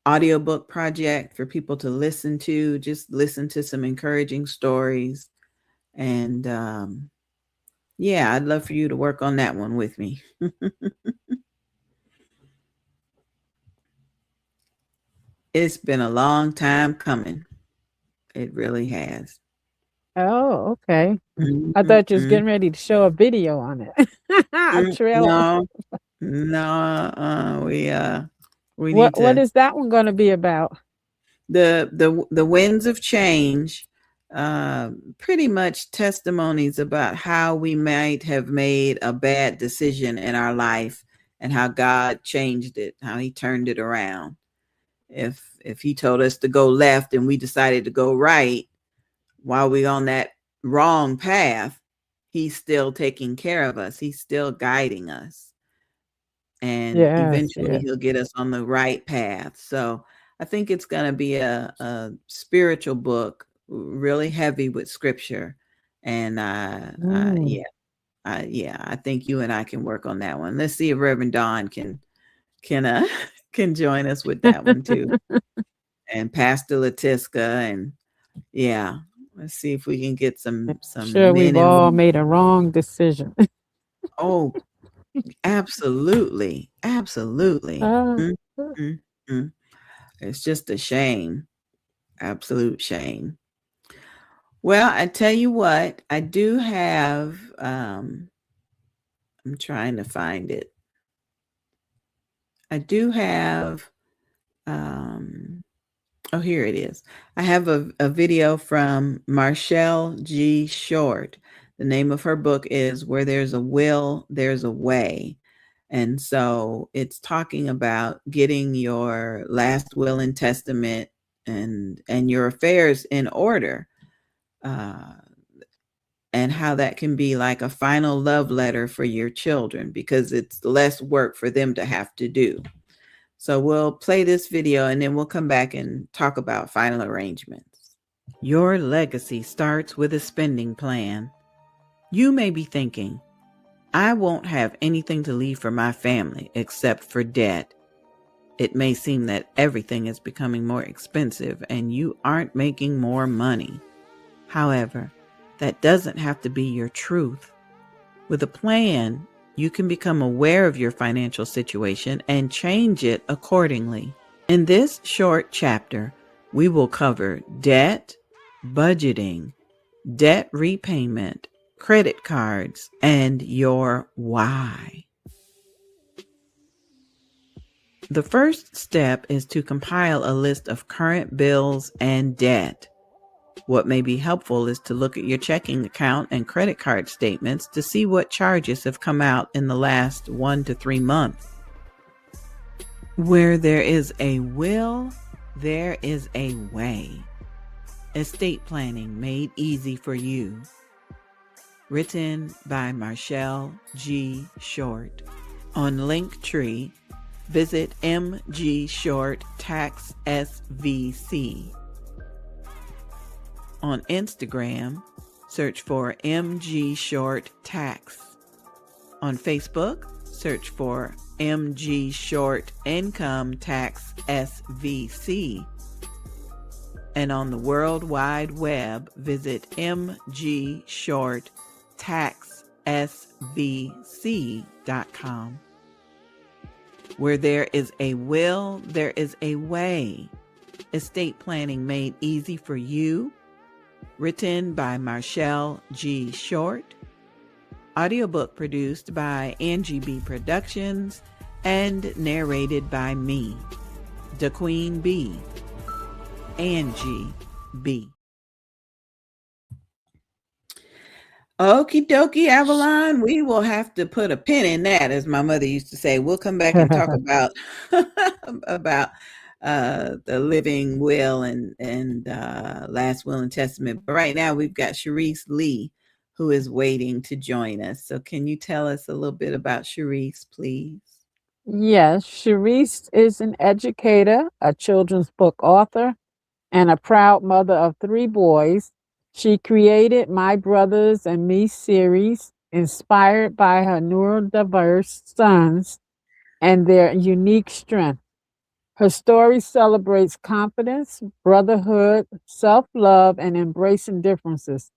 audiobook project for people to listen to. Just listen to some encouraging stories. And yeah, I'd love for you to work on that one with me. It's been a long time coming. It really has. Oh, okay. I Mhm, thought you was mm, getting ready to show a video on it. A trailer. no, no, we need What to is that one gonna be about? the winds of change, pretty much testimonies about how we might have made a bad decision in our life and how God changed it, how he turned it around. If he told us to go left and we decided to go right while we're on that wrong path, he's still taking care of us. He's still guiding us. And Yes, eventually yes. he'll get us on the right path. So I think it's going to be a spiritual book, really heavy with scripture. And Mm. yeah, I think you and I can work on that one. Let's see if Reverend Don can can join us with that one too. And Pastor Latiska, and yeah, let's see if we can get I'm some sure we've men and all women. made a wrong decision. Oh, absolutely, absolutely. Uh, Mm, mm, mm. It's just a shame, absolute shame. Well, I tell you what, I do have. I'm trying to find it. I do have. Um, oh, here it is. I have a video from Marshall G. Short. The name of her book is "Where There's a Will, There's a Way." And so it's talking about getting your last will and testament and your affairs in order, uh, and how that can be like a final love letter for your children because it's less work for them to have to do. So we'll play this video and then we'll come back and talk about final arrangements. Your legacy starts with a spending plan. You may be thinking, I won't have anything to leave for my family except for debt. It may seem that everything is becoming more expensive and you aren't making more money. However, that doesn't have to be your truth. With a plan, you can become aware of your financial situation and change it accordingly. In this short chapter, we will cover debt, budgeting, debt repayment, credit cards, and your why. The first step is to compile a list of current bills and debt. What may be helpful is to look at your checking account and credit card statements to see what charges have come out in the last 1 to 3 months. Where there is a will, there is a way. Estate Planning Made Easy for You. Written by Marshall G. Short. On Linktree, visit MG Short Tax SVC. On Instagram, search for MG Short Tax. On Facebook, search for MG Short Income Tax SVC. And on the World Wide Web, visit mgshorttaxsvc.com. Where there is a will, there is a way. Estate Planning Made Easy for You. Written by Marshall G. Short. Audiobook produced by Angie B. Productions and narrated by me, DeQueen B. Angie B. Okie dokie, Avalon. We will have to put a pin in that, as my mother used to say. We'll come back and talk about about the living will and last will and testament. But right now, we've got Sharice Lee, who is waiting to join us. So, can you tell us a little bit about Sharice, please? Yes, Sharice is an educator, a children's book author, and a proud mother of 3 boys. She created My Brothers and Me series, inspired by her neurodiverse sons and their unique strength. Her story celebrates confidence, brotherhood, self love, and embracing differences.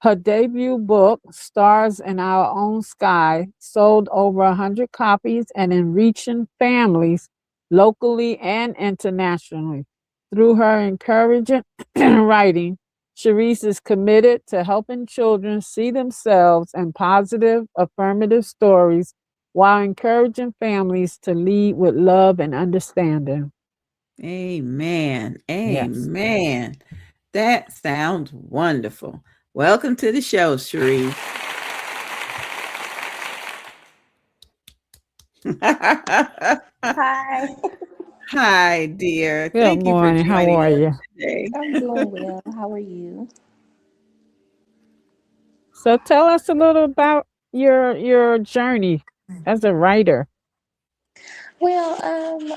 Her debut book, Stars in Our Own Sky, sold over 100 copies and in reaching families locally and internationally. Through her encouraging writing, Sharice is committed to helping children see themselves in positive, affirmative stories while encouraging families to lead with love and understanding. Amen. Yes. Amen. That sounds wonderful. Welcome to the show, Cherie. Hi, Hi, dear. Good Thank you for morning. How joining are us you? today. I'm doing well. How are you? So tell us a little about your journey as a writer. Well,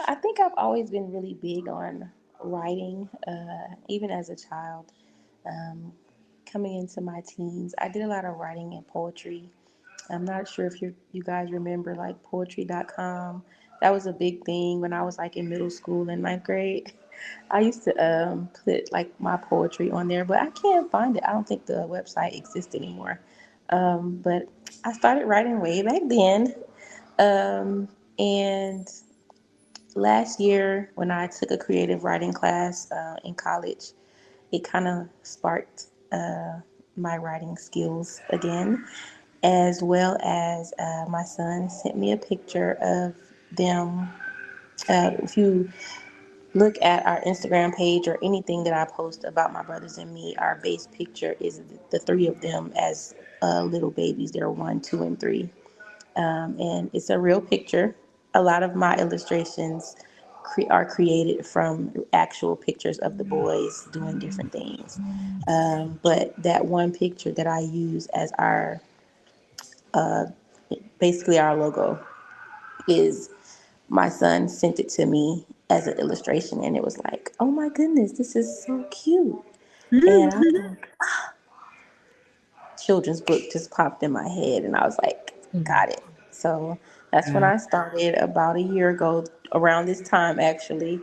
I think I've always been really big on writing, even as a child. Um, Coming into my teens, I did a lot of writing and poetry. I'm not sure if you guys remember like poetry.com. That was a big thing when I was like in middle school and ninth grade. I used to put like my poetry on there, but I can't find it. I don't think the website exists anymore. But I started writing way back then. And last year, when I took a creative writing class in college, it kind of sparked my writing skills again, as well as my son sent me a picture of them. If you look at our Instagram page or anything that I post about my brothers and me, our base picture is the three of them as little babies. They're 1, 2, and 3. And it's a real picture. A lot of my illustrations are created from actual pictures of the boys doing different things. But that one picture that I use as our basically our logo is my son sent it to me as an illustration, and it was like, oh my goodness, this is so cute. And I was like, children's book just popped in my head, and I was like, got it. So that's when I started about a year ago, around this time actually.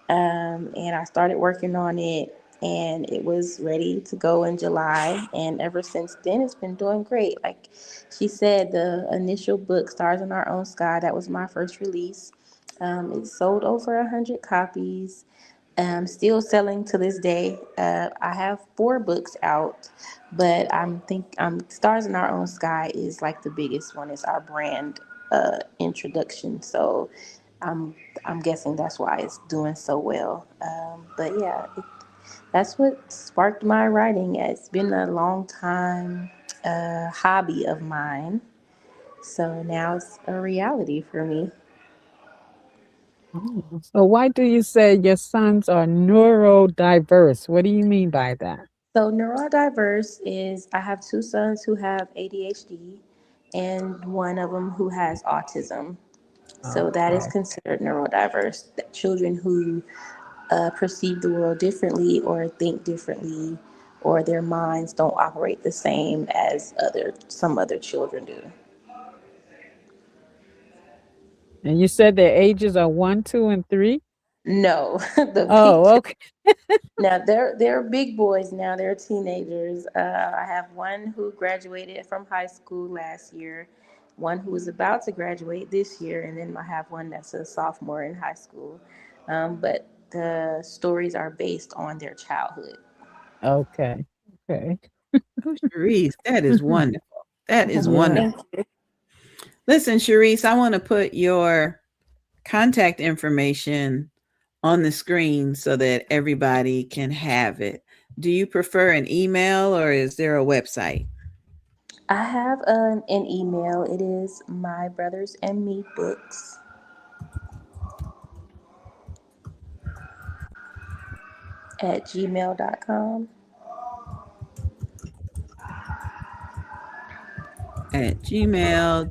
And I started working on it, and it was ready to go in July. And ever since then, it's been doing great. Like she said, the initial book, Stars in Our Own Sky, that was my first release. It sold over 100 copies. Still selling to this day. I have 4 books out, but Stars in Our Own Sky is like the biggest one. It's our brand introduction. So I'm I'm guessing that's why it's doing so well. But yeah, that's what sparked my writing. It's been a long time hobby of mine. So now it's a reality for me. Oh. So why do you say your sons are neurodiverse? What do you mean by that? So neurodiverse is I have 2 sons who have ADHD and one of them who has autism. So that is Okay. considered neurodiverse. That children who perceive the world differently or think differently, or their minds don't operate the same as some other children do. And you said their ages are 1, 2, and 3? No, the big Oh, okay. now they're big boys now. They're teenagers. I have one who graduated from high school last year, one who is about to graduate this year, and then I have one that's a sophomore in high school. But the stories are based on their childhood. Okay. Okay. Oh, Sharice, that is wonderful. That is Yeah. Thank wonderful. you. Listen, Sharice, I want to put your contact information on the screen so that everybody can have it. Do you prefer an email or is there a website? I have an email. It is my brothers and me books at gmail.com. At gmail.com.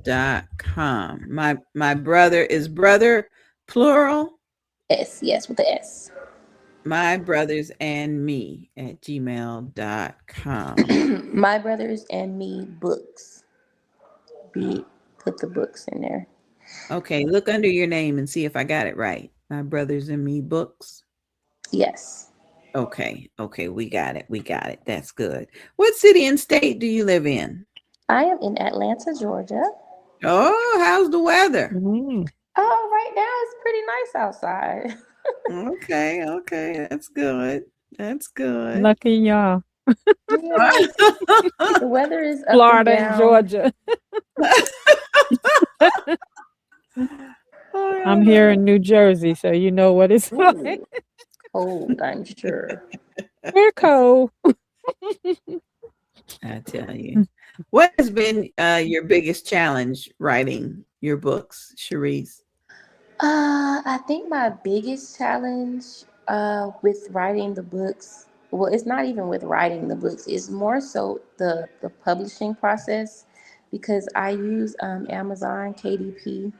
My brother is brother plural. S, yes, with the S. My brothers and me at gmail.com. My brothers and me books. Be Put the books in there. Okay, look under your name and see if I got it right. My brothers and me books. Yes. Okay, okay, we got it. We got it. That's good. What city and state do you live in? I am in Atlanta, Georgia. Oh, how's the weather? Mm. Oh, right now it's pretty nice outside. Okay, okay, that's good. That's good. Lucky y'all. Yeah, the weather is up and Florida and down. Georgia. I'm here Oh, in New Jersey, so you know what it's like. Ooh, cold, I'm sure. We're cold. I tell you. What has been your biggest challenge writing your books, Cherise? I think my biggest challenge with writing the books, well, it's not even with writing the books, it's more so the publishing process because I use Amazon KDP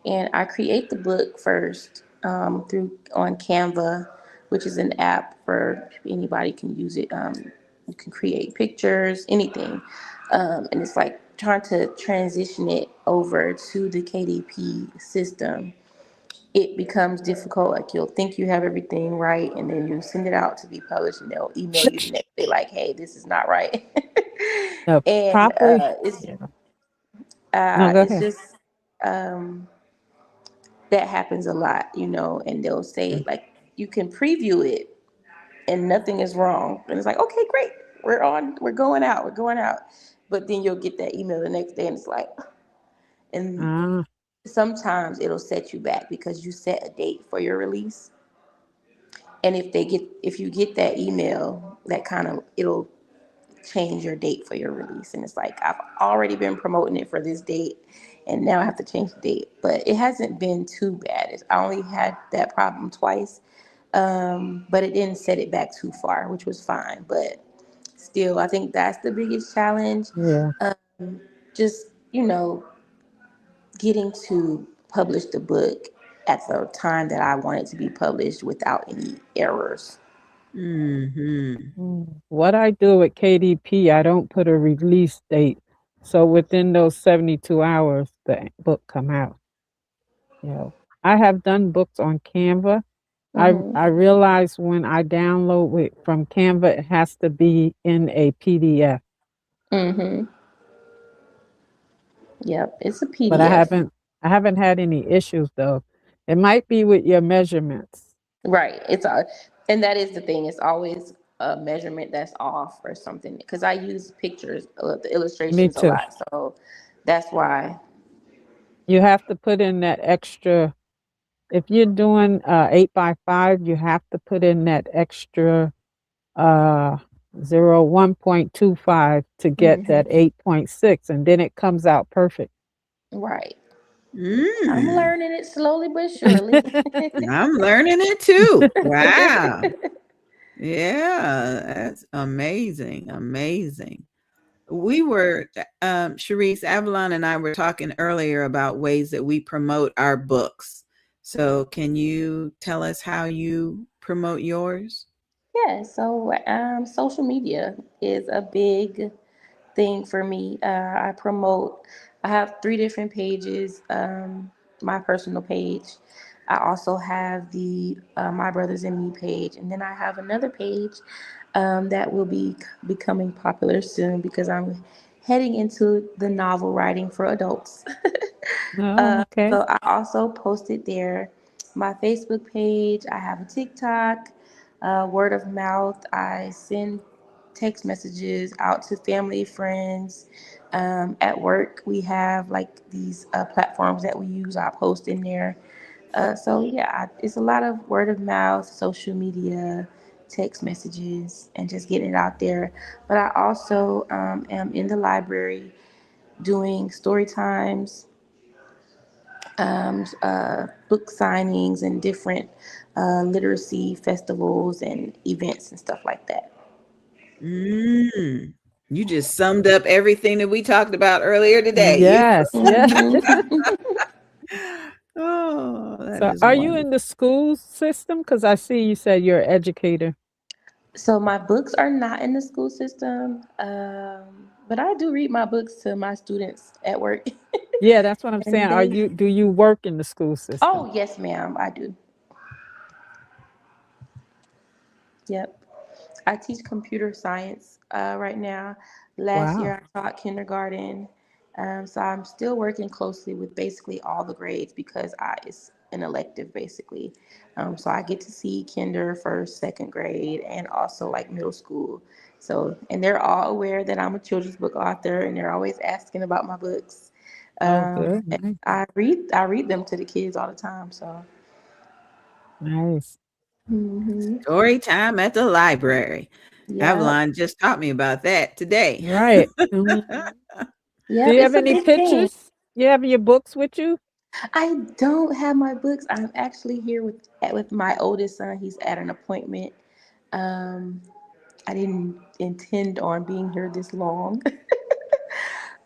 and I create the book first through on Canva, which is an app for anybody can use it. You can create pictures, anything, and it's like trying to transition it over to the KDP system. It becomes difficult. Like you'll think you have everything right, and then you send it out to be published, and they'll email you the next day like, "Hey, this is not right." No, And properly. Yeah. No, go it's ahead. just um, that happens a lot, you know. And they'll say like you can preview it, and nothing is wrong, and it's like, okay, great, we're on, we're going out. But then you'll get that email the next day, and it's like, and Ah, sometimes it'll set you back because you set a date for your release. And if you get that email, that kind of it'll change your date for your release. And it's like I've already been promoting it for this date, and now I have to change the date. But it hasn't been too bad. I only had that problem twice, but it didn't set it back too far, which was fine. But still, I think that's the biggest challenge. yeah. Just getting to publish the book at the time that I want it to be published without any errors. Hmm. What I do with KDP, I don't put a release date. So within those 72 hours, the book come out. You know, I have done books on Canva. I Mm-hmm. realize when I download it from Canva, it has to be in a PDF. Mm-hmm. Yep, it's a But PDF. I haven't had any issues though. It might be with your measurements. Right. And that is the thing. It's always a measurement that's off or something. Because I use pictures, the Me illustrations a too. lot, so that's why. You have to put in that extra. If you're doing 8 by 5, you have to put in that extra uh 1.25 to get that Hmm. 8.6, and then it comes out perfect. Right. I'm Mm. learning it slowly but surely. I'm learning it too. Wow. Yeah, that's amazing. Amazing. We were, Sharice, Avalon and I were talking earlier about ways that we promote our books. So, can you tell us how you promote yours? Yeah. So social media is a big thing for me. I promote. I have three different pages. My personal page. I also have the My Brothers and Me page, and then I have another page that will be becoming popular soon because I'm heading into the novel writing for adults. Oh, okay. So I also posted there. My Facebook page. I have a TikTok. Word of mouth. I send text messages out to family, friends. At work, we have like these platforms that we use. I post in there. So yeah, it's a lot of word of mouth, social media, text messages, and just getting it out there. But I also am in the library doing story times, book signings, and different literacy festivals and events and stuff like that. Mm. You just summed up everything that we talked about earlier today. You Yes, yes. Hmm. Oh, that So is are you in wonderful. the school system? Because I see you said you're an educator. So my books are not in the school system, but I do read my books to my students at work, Yeah, that's what I'm saying. and Are they. you do you work in the school system? Oh yes, ma'am, I do. Yep. I teach computer science right now. Last Wow. year I taught kindergarten, so I'm still working closely with basically all the grades because an elective basically. So I get to see kinder, first, second grade, and also like middle school. So, and they're all aware that I'm a children's book author, and they're always asking about my books. Oh, good. And Nice. I read them to the kids all the time. So, Nice. Story time at the library. yeah, Avalon just taught me about that today. Right. Mhm. Do yeah, you have it's a any big thing. pictures? You have your books with you? I don't have my books. I'm actually here with my oldest son. He's at an appointment. Um, I didn't intend on being here this long,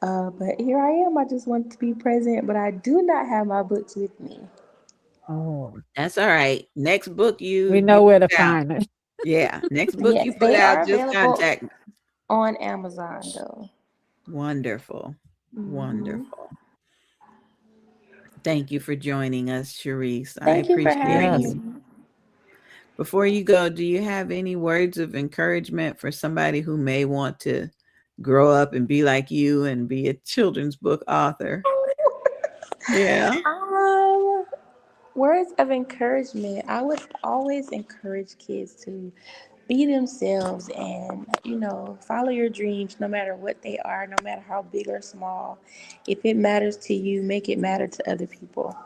but here I am. I just want to be present, but I do not have my books with me. Oh, That's all right. Next book we you know where to put out. find it. Yeah, next book Yes, you put they out, are just available contact me. on Amazon though. Wonderful. Hmm. Wonderful. Thank you for joining us, Sharice. I Thank you for appreciate having Yes. you. me. Before you go, do you have any words of encouragement for somebody who may want to grow up and be like you and be a children's book author? Yeah. Um, Words of encouragement. I would always encourage kids to be themselves and, follow your dreams no matter what they are, no matter how big or small. If it matters to you, make it matter to other people.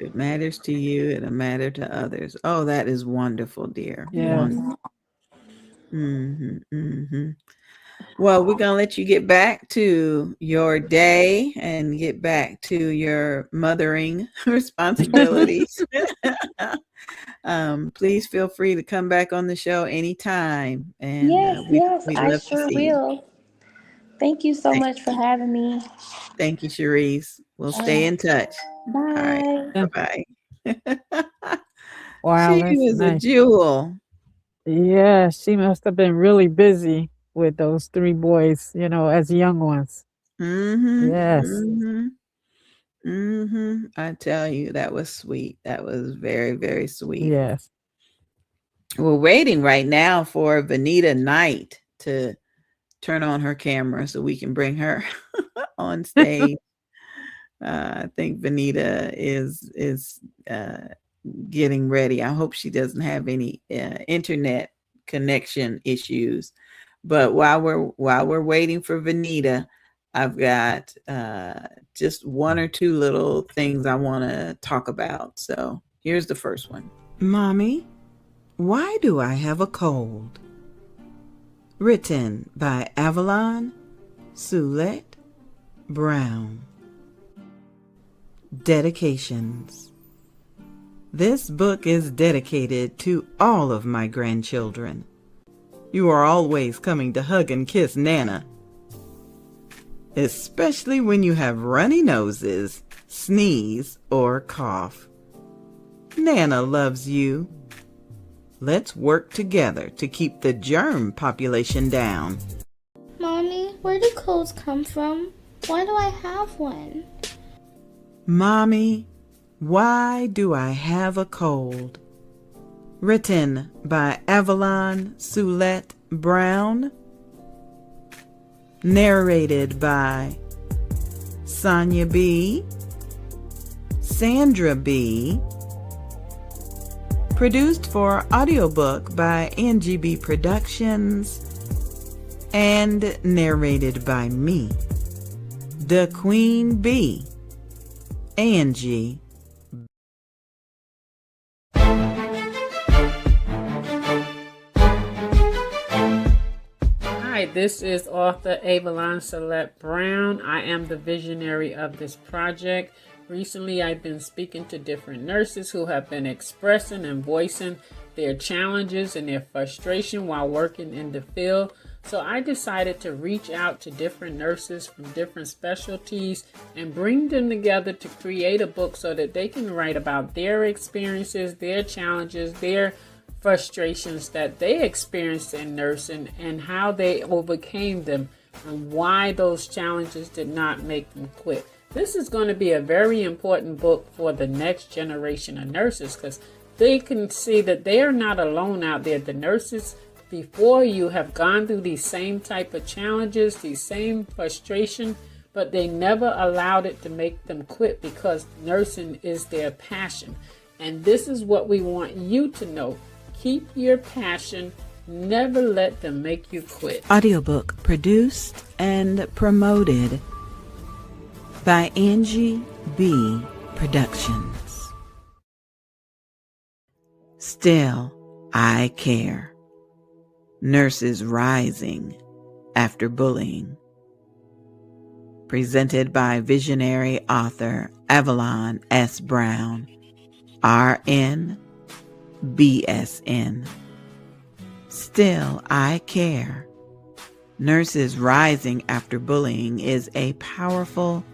It matters to you, it'll matter to others. Oh, that is wonderful, dear. Yes. Mm-hmm. Well, we're going to let you get back to your day and get back to your mothering responsibilities. Please feel free to come back on the show anytime. And Yes, we'd, yes, we'd I love to sure see you. will. Thank you so Thank, much for having me. thank you, Sharice. We'll stay in touch. All right. Bye. Bye-bye. Wow, She that's was a nice. jewel. Yeah, she must have been really busy with those three boys, as young ones. Mm-hmm. Yes. Mm-hmm. Mm-hmm. I tell you, that was sweet. That was very, very sweet. Yes. We're waiting right now for Vanita Knight to turn on her camera so we can bring her on stage. I think Vanita is getting ready. I hope she doesn't have any internet connection issues. But while we're waiting for Vanita, I've got just one or two little things I want to talk about. So here's the first one. Mommy, why do I have a cold? Written by Avalon Soulette Brown. Dedications. This book is dedicated to all of my grandchildren. You are always coming to hug and kiss Nana, especially when you have runny noses, sneeze, or cough. Nana loves you. Let's work together to keep the germ population down. Mommy, where do colds come from? Why do I have one? Mommy, why do I have a cold? Written by Avalon Soulette Brown. Narrated by Sonia B., Sandra B., produced for audiobook by NGB Productions, and narrated by me, the Queen Bee, Angie. Hi, this is author Avalon Soulette Brown. I am the visionary of this project. Recently, I've been speaking to different nurses who have been expressing and voicing their challenges and their frustration while working in the field. So I decided to reach out to different nurses from different specialties and bring them together to create a book so that they can write about their experiences, their challenges, their frustrations that they experienced in nursing and how they overcame them and why those challenges did not make them quit. This is going to be a very important book for the next generation of nurses because they can see that they are not alone out there. The nurses before you have gone through these same type of challenges, these same frustration, but they never allowed it to make them quit because nursing is their passion. And this is what we want you to know. Keep your passion. Never let them make you quit. Audiobook produced and promoted by Angie B. Productions. Still, I Care. Nurses Rising After Bullying. Presented by visionary author Avalon S. Brown, RN, BSN. Still, I Care. Nurses Rising After Bullying is a powerful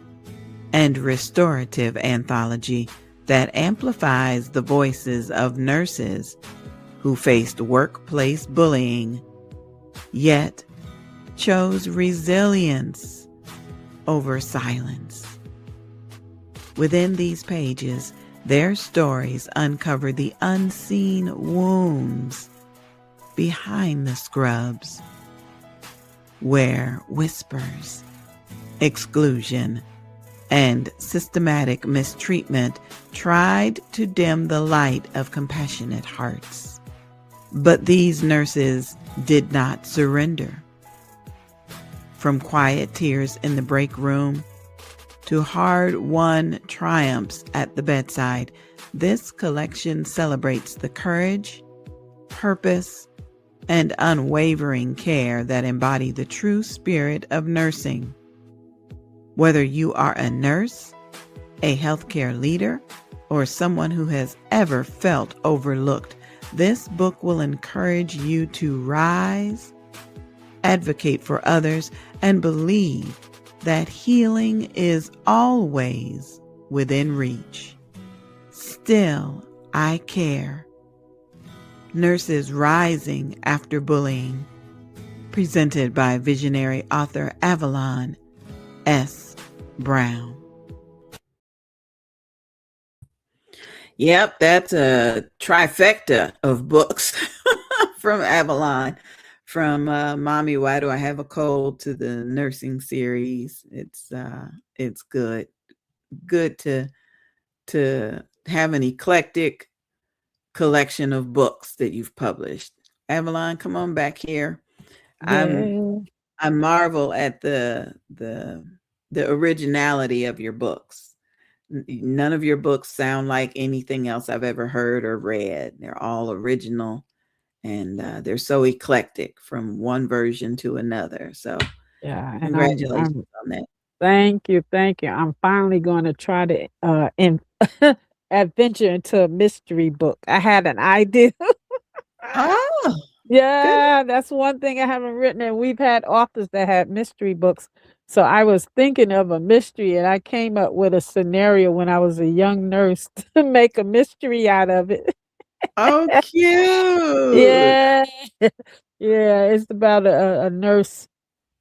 and restorative anthology that amplifies the voices of nurses who faced workplace bullying, yet chose resilience over silence. Within these pages, their stories uncover the unseen wounds behind the scrubs, where whispers, exclusion, and systematic mistreatment tried to dim the light of compassionate hearts. But these nurses did not surrender. From quiet tears in the break room to hard-won triumphs at the bedside, this collection celebrates the courage, purpose, and unwavering care that embody the true spirit of nursing. Whether you are a nurse, a healthcare leader, or someone who has ever felt overlooked, this book will encourage you to rise, advocate for others, and believe that healing is always within reach. Still, I Care. Nurses Rising After Bullying. Presented by visionary author Avalon S. Brown. Yep, that's a trifecta of books from Avalon. From Mommy, Why Do I Have a Cold to the nursing series. It's good. Good to have an eclectic collection of books that you've published. Avalon, come on back here. Yeah. I marvel at the originality of your books. None of your books sound like anything else I've ever heard or read. They're all original, and they're so eclectic from one version to another. So Yeah, and congratulations on that. Thank you, thank you. I'm finally going to try to adventure into a mystery book. I had an idea. Oh, Yeah, that's one thing I haven't written, and we've had authors that had mystery books. So I was thinking of a mystery, and I came up with a scenario when I was a young nurse to make a mystery out of it. oh, cute. Yeah, yeah, it's about a nurse,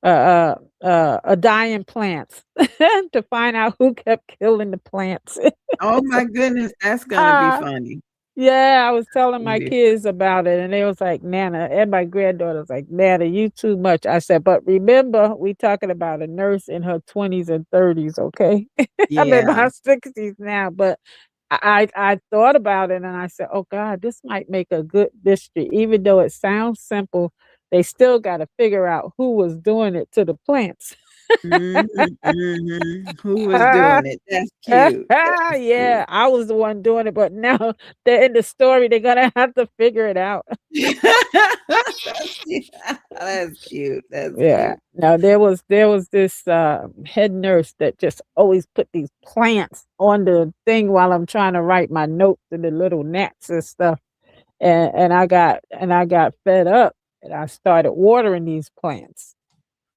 dying plants to find out who kept killing the plants. Oh my goodness, that's gonna be Ah, funny. yeah, I was telling Gonna my be kids about it, and they was like, "Nana," and my granddaughter was like, "Nana, you too much." I said, "But remember, we talking about a nurse in her 20s and 30s, okay? I'm in Yeah. my 60s now." But I thought about it, and I said, "Oh God, this might make a good mystery, even though it sounds simple. They still got to figure out who was doing it to the plants." Mhm, mhm. Who was doing it? That's cute. That's cute. Yeah, I was the one doing it, but now they're in the story, they're gonna have to figure it out. That's cute. That's cute. That's Yeah. cute. Now there was this head nurse that just always put these plants on the thing while I'm trying to write my notes and the little gnats and stuff. And I got fed up and I started watering these plants.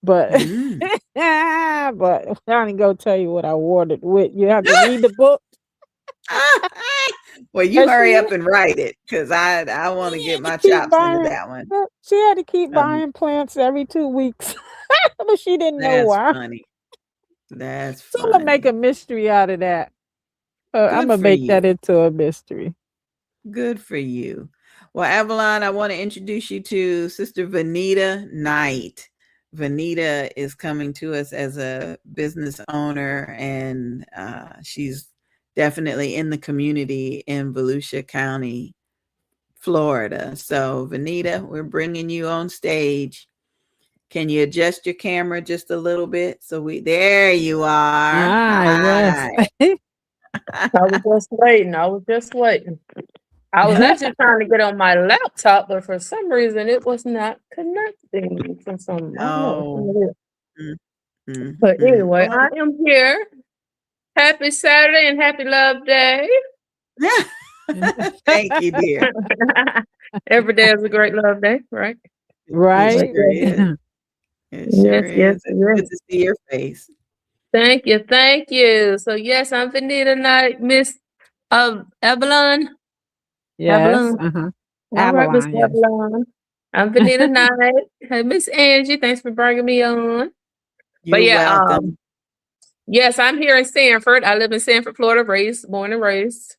But Mm. but I ain't gonna tell you what I watered with. You have to read the book. Well, you And hurry she up and write it because I want to she get had to my keep chops into buying that one. she had to keep Um, buying plants every 2 weeks. But she didn't know that's why. funny. That's So I'm gonna make a funny. mystery out of that. Good Imma for make you. that into a mystery. Good for you. Well, Avalon, I want to introduce you to Sister Vanita Knight. Vanita is coming to us as a business owner, and she's definitely in the community in Volusia County, Florida. So, Vanita, we're bringing you on stage. Can you adjust your camera just a little bit? There you are. Yes. Hi. I was just waiting. I was actually trying to get on my laptop, but for some reason it was not connecting for some, I don't know. But anyway, I am here. Happy Saturday and happy Love Day. Thank you, dear. Every day is a great love day, right? Right. It sure is. It sure is. It's good to see your face. Thank you, thank you. So yes, I'm Vanita Knight, Miss Evelyn. Yes. Evelyn. All right, Miss Avalon, yes. Evelyn. I'm Vanita Knight. Hey, Miss Angie, thanks for bringing me on. You're welcome. Yes, I'm here in Sanford. I live in Sanford, Florida, born and raised.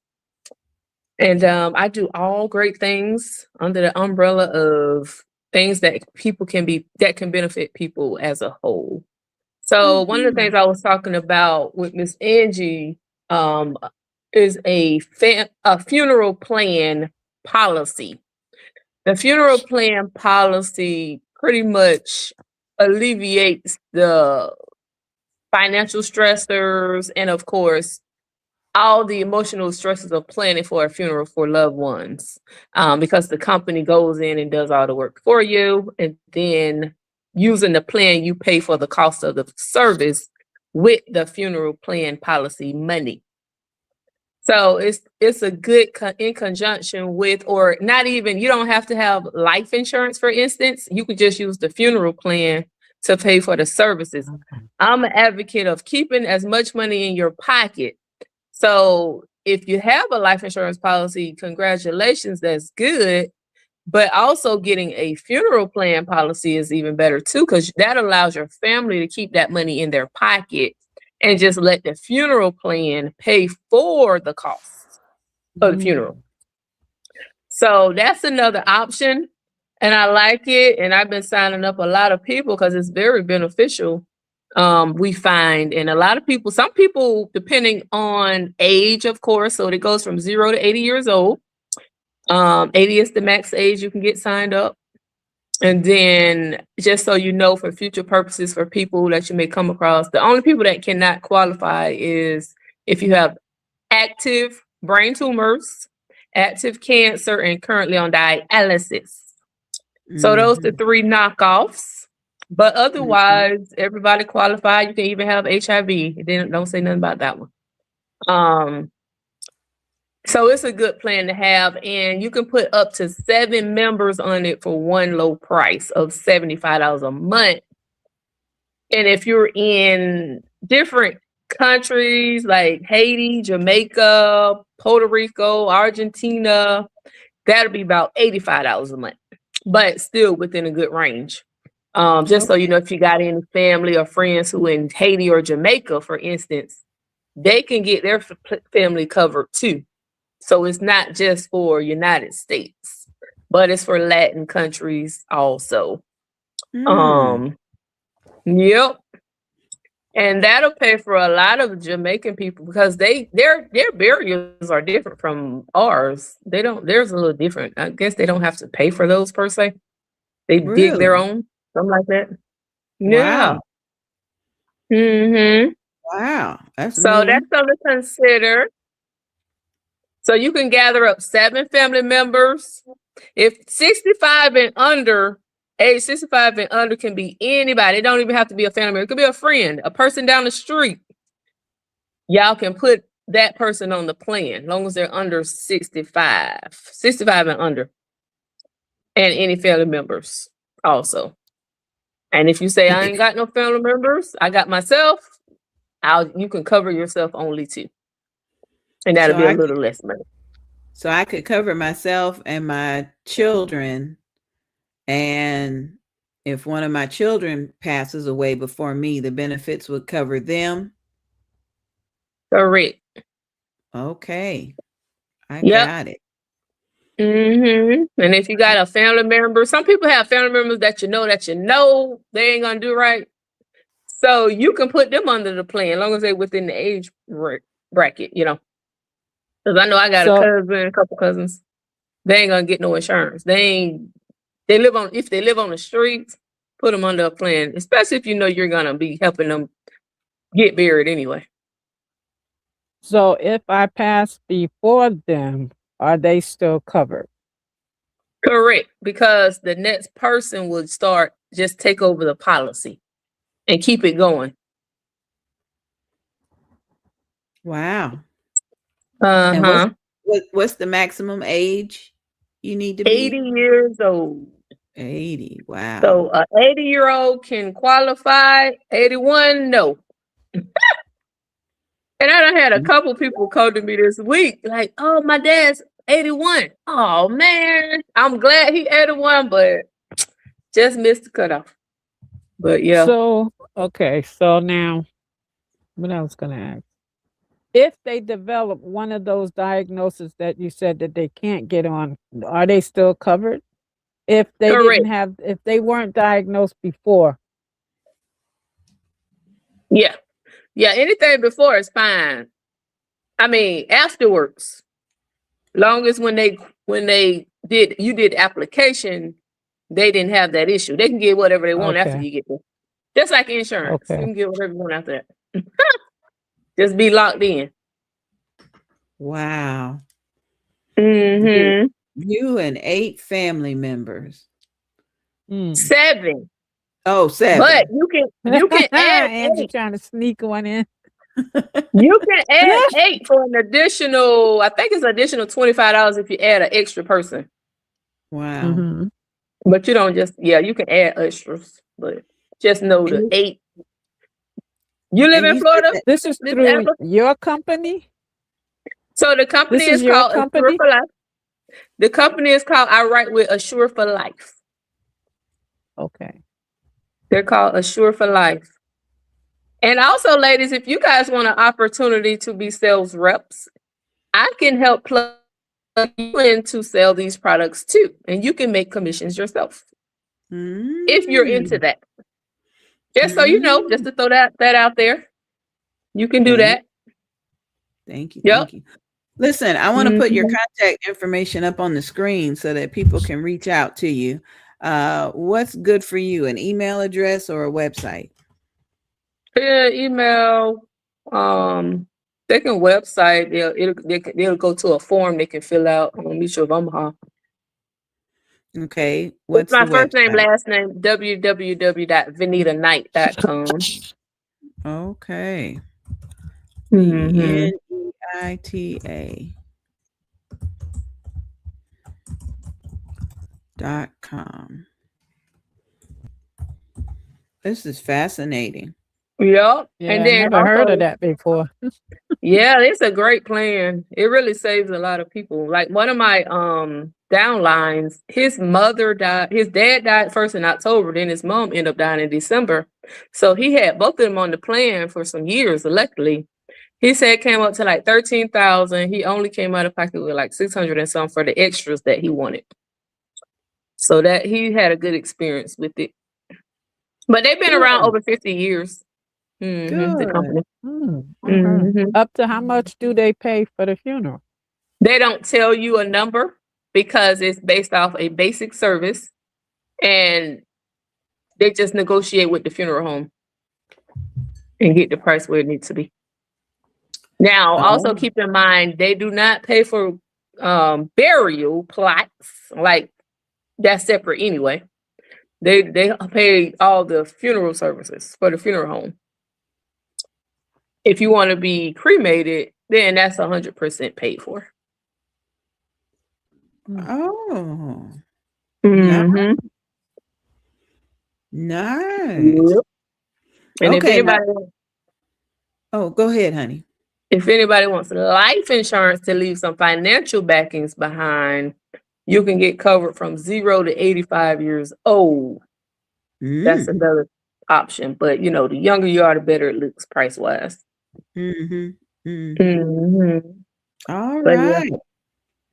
And I do all great things under the umbrella of things that can benefit people as a whole. So one of the things I was talking about with Miss Angie is a funeral plan policy. The funeral plan policy pretty much alleviates the financial stressors and, of course, all the emotional stresses of planning for a funeral for loved ones, because the company goes in and does all the work for you, and then using the plan, you pay for the cost of the service with the funeral plan policy money. So it's a good in conjunction with, or not even, you don't have to have life insurance, for instance. You could just use the funeral plan to pay for the services. Okay. I'm an advocate of keeping as much money in your pocket. So if you have a life insurance policy, congratulations, that's good. But also getting a funeral plan policy is even better too, because that allows your family to keep that money in their pocket and just let the funeral plan pay for the costs of the funeral. So that's another option. And I like it. And I've been signing up a lot of people because it's very beneficial. We find, and a lot of people, some people, depending on age, of course, so it goes from 0 to 80 years old. 80 is the max age you can get signed up. And then, just so you know, for future purposes, for people that you may come across, the only people that cannot qualify is if you have active brain tumors, active cancer, and currently on dialysis. So those are 3 knockoffs. But otherwise, everybody qualified. You can even have HIV. It don't say nothing about that one. So it's a good plan to have, and you can put up to 7 members on it for one low price of $75 a month. And if you're in different countries like Haiti, Jamaica, Puerto Rico, Argentina, that'll be about $85 a month, but still within a good range. Just so you know, if you got any family or friends who in Haiti or Jamaica, for instance, they can get their family covered too. So it's not just for United States, but it's for Latin countries also. Yep. And that'll pay for a lot of Jamaican people because their burials are different from ours. There's a little different. I guess they don't have to pay for those per se. They dig their own, something like that. Yeah. Wow. Wow. That's something to consider. So you can gather up 7 family members. If 65 and under, age 65 and under can be anybody. It don't even have to be a family member. It could be a friend, a person down the street. Y'all can put that person on the plan, as long as they're under 65 and under. And any family members also. And if you say, I ain't got no family members, I got myself, you can cover yourself only too. And that'll be a little less money. So I could cover myself and my children. And if one of my children passes away before me, the benefits would cover them. Correct. Okay. I got it. And if you got a family member, some people have family members that you know they ain't gonna do right. So you can put them under the plan as long as they're within the age bracket, you know. Because I know I got a couple cousins. They ain't gonna get no insurance. If they live on the streets, put them under a plan, especially if you know you're gonna be helping them get buried anyway. So if I pass before them, are they still covered? Correct, because the next person would just take over the policy and keep it going. Wow. Uh-huh. And what's the maximum age you need to be? 80 years old. 80. Wow. So an 80-year-old can qualify. 81, no. And I done had a couple people call to me this week, like, oh, my dad's 81. Oh, man. I'm glad he 81, but just missed the cutoff. But yeah. So, okay. So now, what I was going to ask. If they develop one of those diagnoses that you said that they can't get on, are they still covered? If they if they weren't diagnosed before. Yeah. Yeah, anything before is fine. I mean, afterwards, long as when they did application, they didn't have that issue. They can get whatever they want after you get there. Just like insurance. You can get whatever you want after that. Just be locked in. Wow. Mm-hmm. You and 8 family members. 7. Oh, 7. But you can add Angie 8. Trying to sneak one in. You can add 8 for an additional, I think it's additional $25 if you add an extra person. Wow. Mm-hmm. But you don't you can add extras, but just know the 8. You live in Florida? This is through your company? So the company is called Assure for Life. The company is called I Write with Assure for Life. Okay. They're called Assure for Life. And also, ladies, if you guys want an opportunity to be sales reps, I can help plug you in to sell these products too. And you can make commissions yourself. If you're into that. Just so you know, just to throw that out there. You can do that. Thank you. Thank you. Listen, I want to put your contact information up on the screen so that people can reach out to you. What's good for you? An email address or a website? Yeah, email. They can website. They'll go to a form they can fill out on Mutual of Omaha. Okay. What's my the first website? name, last name, www.venitaknight.com. Okay. VENITA.com. This is fascinating. Yep. Yeah, and then I never heard of that before. Yeah, it's a great plan. It really saves a lot of people. Like one of my downlines, his mother died. His dad died first in October, then his mom ended up dying in December. So he had both of them on the plan for some years. Luckily, he said it came up to like $13,000. He only came out of pocket with like $600 and some for the extras that he wanted. So that he had a good experience with it. But they've been around over 50 years. The company. Up to how much do they pay for the funeral? They don't tell you a number because it's based off a basic service, and they just negotiate with the funeral home and get the price where it needs to be. Now, also keep in mind, they do not pay for burial plots. Like that's separate anyway. They pay all the funeral services for the funeral home. If you want to be cremated, then that's 100% paid for. Oh. Mm-hmm. Nice. Yep. And if anybody go ahead, honey. If anybody wants life insurance to leave some financial backings behind, you can get covered from 0 to 85 years old. That's another option. But you know, the younger you are, the better it looks price wise. All But right.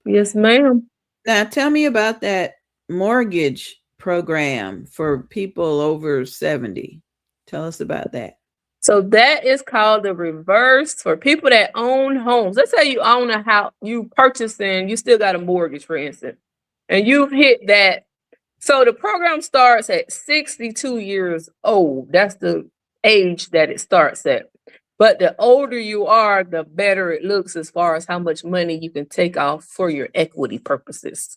yes, ma'am. Now, tell me about that mortgage program for people over 70. Tell us about that. So that is called the reverse for people that own homes. Let's say you own a house, you purchased and you still got a mortgage, for instance, and you've hit that. So the program starts at 62 years old. That's the age that it starts at. But the older you are, the better it looks as far as how much money you can take off for your equity purposes.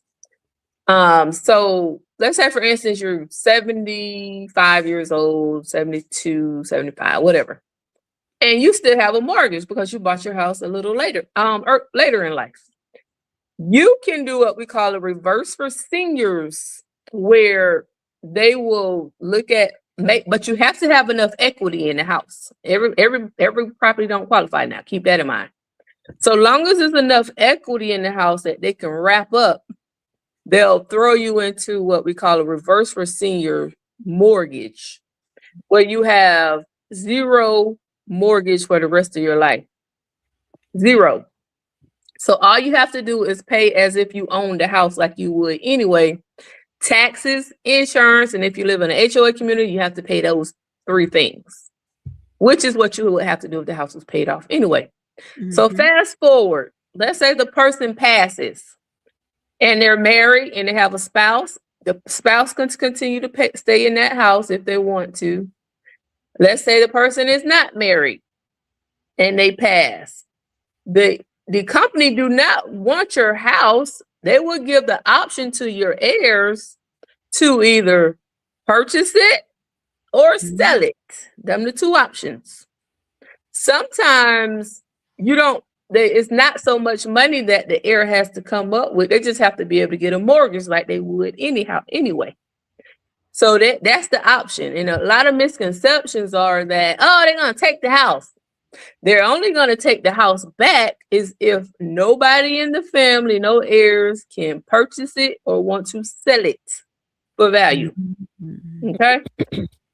So let's say, for instance, you're 75 years old, 72, 75, whatever. And you still have a mortgage because you bought your house a little later, or later in life. You can do what we call a reverse for seniors, where they will look at but you have to have enough equity in the house. Every property don't qualify now. Keep that in mind. So long as there's enough equity in the house that they can wrap up, they'll throw you into what we call a reverse for senior mortgage, where you have zero mortgage for the rest of your life. Zero. So all you have to do is pay as if you owned the house like you would anyway. Taxes, insurance, and if you live in an HOA community, you have to pay those three things, which is what you would have to do if the house was paid off anyway. So fast forward, let's say the person passes and they're married and they have a spouse. The spouse can continue to stay in that house if they want to. Let's say the person is not married and they pass. The company do not want your house. They will give the option to your heirs to either purchase it or sell it. Them the two options. Sometimes it's not so much money that the heir has to come up with. They just have to be able to get a mortgage like they would anyway. So that's the option. And a lot of misconceptions are that, they're going to take the house. They're only going to take the house back is if nobody in the family, no heirs, can purchase it or want to sell it for value. Okay?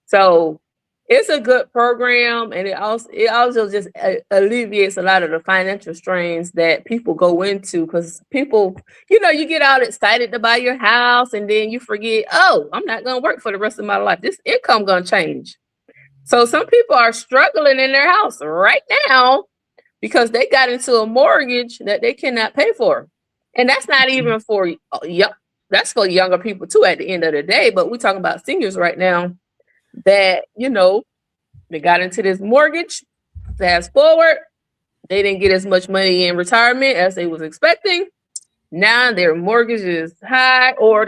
So it's a good program, and it also just alleviates a lot of the financial strains that people go into, because people, you get all excited to buy your house and then you forget, I'm not going to work for the rest of my life. This income going to change. So some people are struggling in their house right now because they got into a mortgage that they cannot pay for. And that's not even for that's for younger people too at the end of the day. But we're talking about seniors right now that, they got into this mortgage. Fast forward, they didn't get as much money in retirement as they was expecting. Now their mortgage is high, or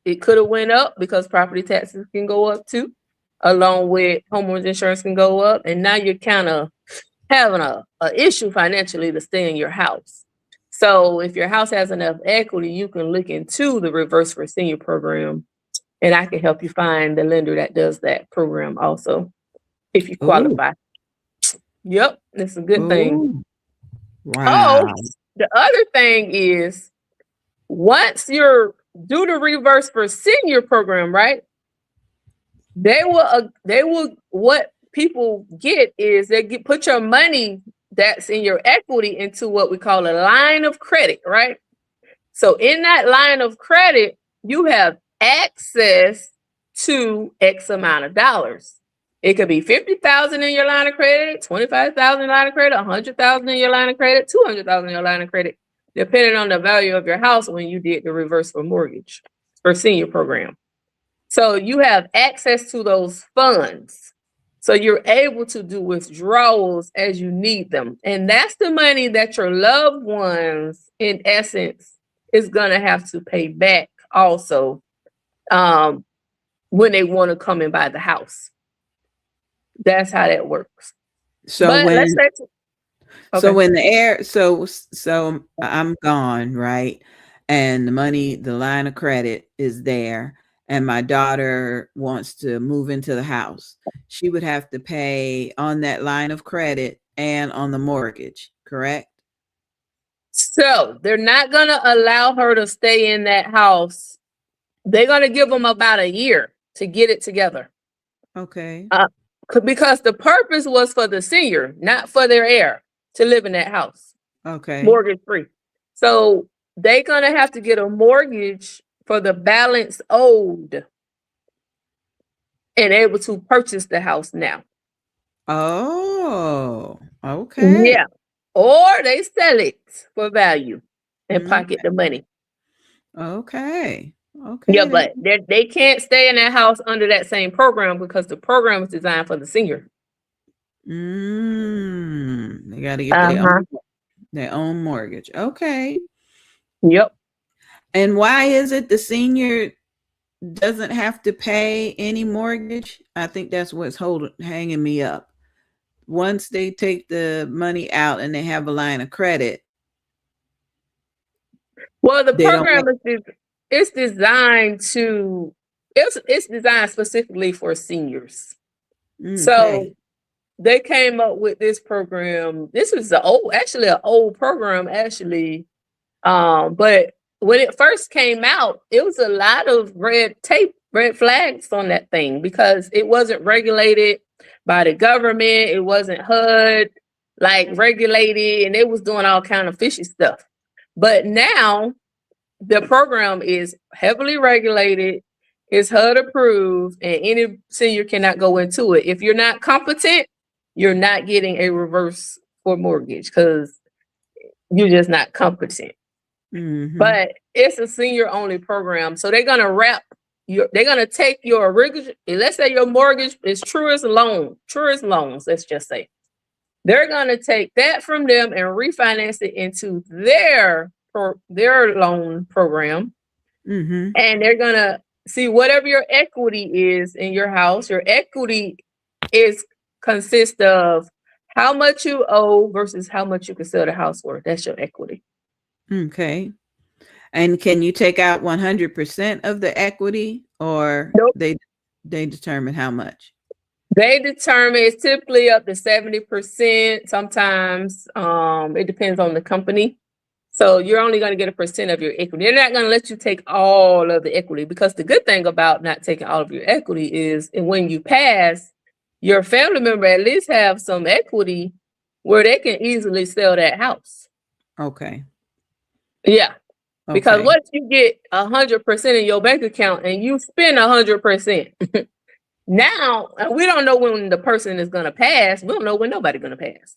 it could have went up because property taxes can go up too, along with homeowners insurance can go up. And now you're kind of having a issue financially to stay in your house. So if your house has enough equity, you can look into the reverse for senior program, and I can help you find the lender that does that program also, if you qualify. Yep, it's a good thing. Wow. The other thing is, once you're do the reverse for senior program, right? They will what people get is put your money that's in your equity into what we call a line of credit, right? So in that line of credit, you have access to X amount of dollars. It could be 50,000 in your line of credit, 25,000 in line of credit, 100,000 in your line of credit, 200,000 in your line of credit, depending on the value of your house when you did the reverse for mortgage for senior program. So you have access to those funds. So you're able to do withdrawals as you need them. And that's the money that your loved ones, in essence, is going to have to pay back also when they want to come and buy the house. That's how that works. So but when so when the heir, so I'm gone, right? And the line of credit is there, and my daughter wants to move into the house. She would have to pay on that line of credit and on the mortgage, correct? So they're not going to allow her to stay in that house. They're going to give them about a year to get it together. Okay. Because the purpose was for the senior, not for their heir to live in that house. Okay. Mortgage free. So they're gonna have to get a mortgage for the balance owed and able to purchase the house now. Oh, okay. Yeah. Or they sell it for value and Mm, pocket the money. okay. Yeah, Okay. but they can't stay in that house under that same program because the program is designed for the senior. They got to get Uh-huh. their own mortgage. Okay. Yep. And why is it the senior doesn't have to pay any mortgage? I think that's what's hanging me up. Once they take the money out and they have a line of credit, Well, the they don't program it's designed to it's designed specifically for seniors. okay. So they came up with this program. This was an old program actually. But when it first came out, it was a lot of red flags on that thing because it wasn't regulated by the government. It wasn't HUD like regulated, and it was doing all kind of fishy stuff. But now the program is heavily regulated, it's HUD approved, and any senior cannot go into it. If you're not competent, you're not getting a reverse for mortgage because you're just not competent. But it's a senior only program. So they're gonna take your original, let's say your mortgage is truest loans, let's just say. They're gonna take that from them and refinance it into their loan program. And they're gonna see whatever your equity is in your house. Your equity consists of how much you owe versus how much you can sell the house for. That's your equity. Okay. And can you take out 100% of the equity, or nope. they determine how much? They determine it's typically up to 70%. Sometimes it depends on the company. So you're only going to get a percent of your equity. They're not going to let you take all of the equity, because the good thing about not taking all of your equity is, and when you pass, your family member at least have some equity where they can easily sell that house. Okay. Yeah. Okay. Because once you get 100% in your bank account and you spend 100%, now we don't know when the person is going to pass. We don't know when nobody's going to pass.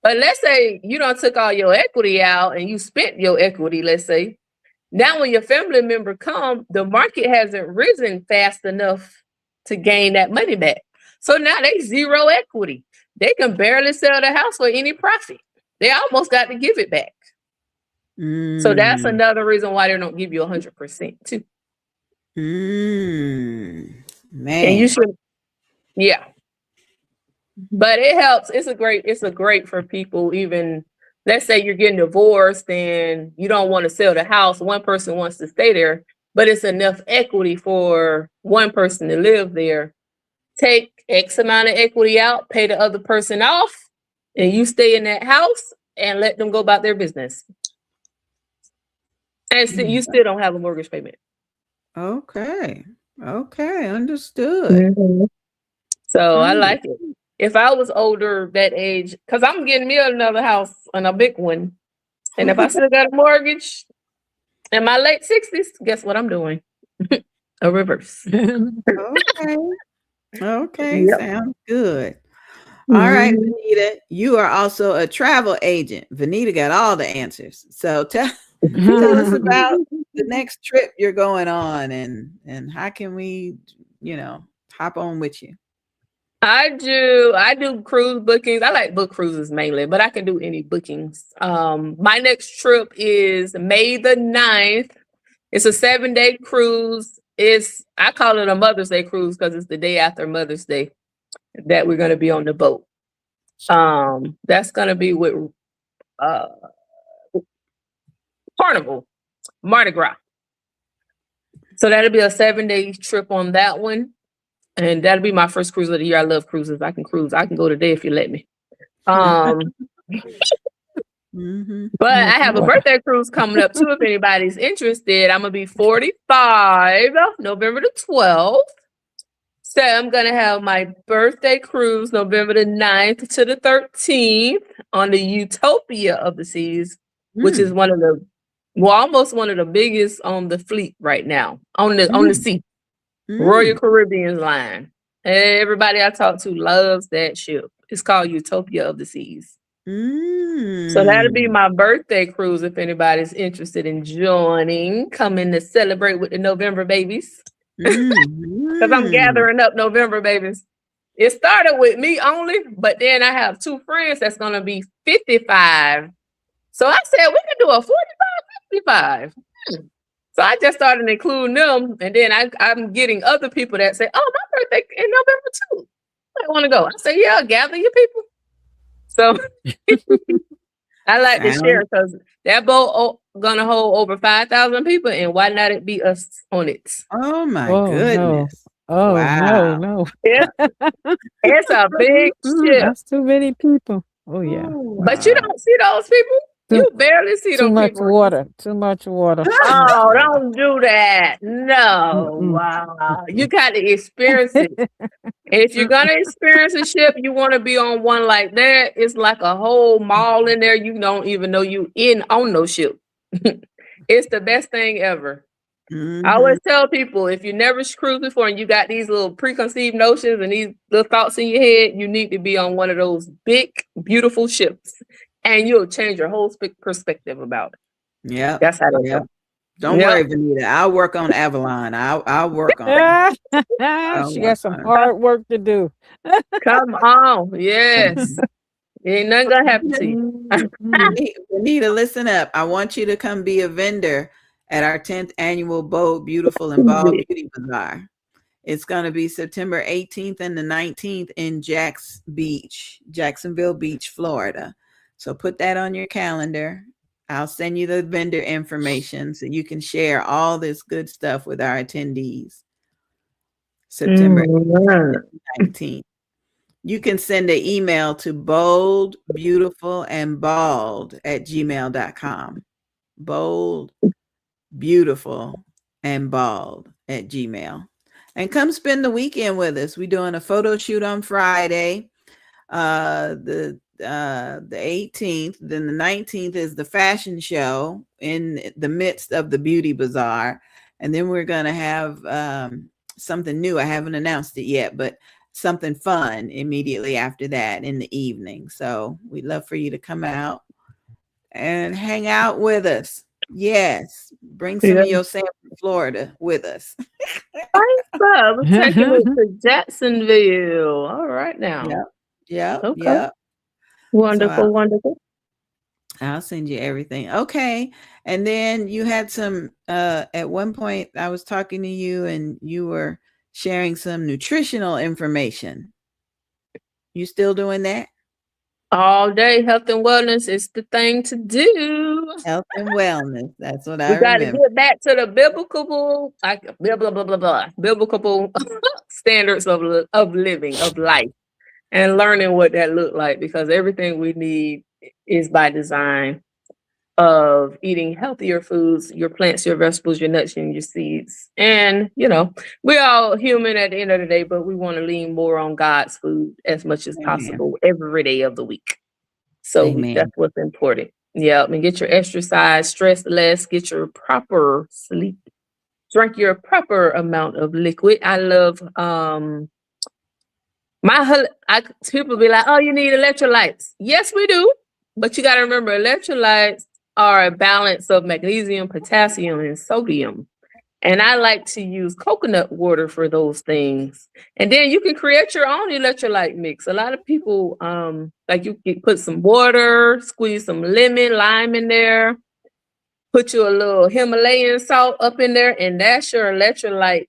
But let's say you don't took all your equity out and you spent your equity, let's say. Now when your family member come, the market hasn't risen fast enough to gain that money back. So now they zero equity. They can barely sell the house for any profit. They almost got to give it back. So that's another reason why they don't give you 100% too. Man. And you should, yeah. But it helps. It's a great for people. Even let's say you're getting divorced and you don't want to sell the house. One person wants to stay there, but it's enough equity for one person to live there. Take X amount of equity out, pay the other person off, and you stay in that house and let them go about their business. And you still don't have a mortgage payment. Okay. Understood. So I like it. If I was older, that age, because I'm getting me another house and a big one. And if I still got a mortgage in my late 60s, guess what I'm doing? A reverse. Okay. Yep. Sounds good. All right, Vanita, you are also a travel agent. Vanita got all the answers. So tell us about the next trip you're going on, and how can we, hop on with you? I do cruise bookings. I like book cruises mainly, but I can do any bookings. My next trip is May the 9th. It's a 7-day cruise. I call it a Mother's Day cruise because it's the day after Mother's Day that we're going to be on the boat. That's going to be with Carnival, Mardi Gras. So that'll be a 7-day trip on that one. And that'll be my first cruise of the year. I love cruises. I can cruise. I can go today if you let me. But I have a birthday cruise coming up too. If anybody's interested, I'm gonna be 45 November the 12th. So I'm gonna have my birthday cruise November the 9th to the 13th on the Utopia of the Seas, which is one of the Well, almost one of the biggest on the fleet right now, on the sea. Royal Caribbean line. Everybody I talk to loves that ship. It's called Utopia of the Seas. So that'll be my birthday cruise if anybody's interested in joining, coming to celebrate with the November babies. Because I'm gathering up November babies. It started with me only, but then I have 2 friends that's going to be 55. So I said, we can do a 45, 55. So I just started including them. And then I'm getting other people that say, oh, my birthday in November too. I want to go. I say, yeah, gather your people. So I like to share because that boat gonna hold over 5,000 people, and why not it be us on it? Oh my No. goodness! Oh, Wow. no. It's a big ship. That's too many people. Oh, yeah. But you don't see those people. You barely see Too those much people. water. Too much water. Oh, don't do that. No. Wow. You got to experience it. If you're going to experience a ship, you want to be on one like that. It's like a whole mall in there. You don't even know you on no ship. It's the best thing ever. I always tell people, if you never cruised before and you got these little preconceived notions and these little thoughts in your head, you need to be on one of those big, beautiful ships, and you'll change your whole perspective about it. Yeah, that's how they go. Don't worry, Vanita. I'll work on Avalon. I'll work on it. She got some hard work to do. Come on, yes. Ain't nothing gonna happen to you. Vanita, listen up. I want you to come be a vendor at our 10th annual Bold, Beautiful, and Bald Beauty Bazaar. It's going to be September 18th and the 19th in Jacksonville Beach, Florida. So put that on your calendar. I'll send you the vendor information so you can share all this good stuff with our attendees. September 19th. You can send an email to boldbeautifulandbald@gmail.com. Bold, beautiful, and bald @gmail. And come spend the weekend with us. We're doing a photo shoot on Friday, the 18th. Then the 19th is the fashion show in the midst of the beauty bazaar. And then we're going to have something new. I haven't announced it yet, but something fun immediately after that in the evening. So we'd love for you to come out and hang out with us. Yes. Bring some of your Sanford, Florida with us. We're taking it to Jacksonville. All right now. Yeah. Wonderful, wonderful. I'll send you everything. Okay. And then you had some, at one point I was talking to you and you were sharing some nutritional information. You still doing that? All day, health and wellness is the thing to do. Health and wellness. That's what I remember. We got to get back to the biblical, biblical standards of living, of life, and learning what that looked like, because everything we need is by design of eating healthier foods, your plants, your vegetables, your nuts, and your seeds. And, we're all human at the end of the day, but we want to lean more on God's food as much as possible every day of the week. So that's what's important. Yeah, and get your exercise, stress less, get your proper sleep, drink your proper amount of liquid. I love, people be like, oh, you need electrolytes. Yes, we do. But you got to remember, electrolytes are a balance of magnesium, potassium, and sodium. And I like to use coconut water for those things. And then you can create your own electrolyte mix. A lot of people, you can put some water, squeeze some lime in there, put you a little Himalayan salt up in there, and that's your electrolyte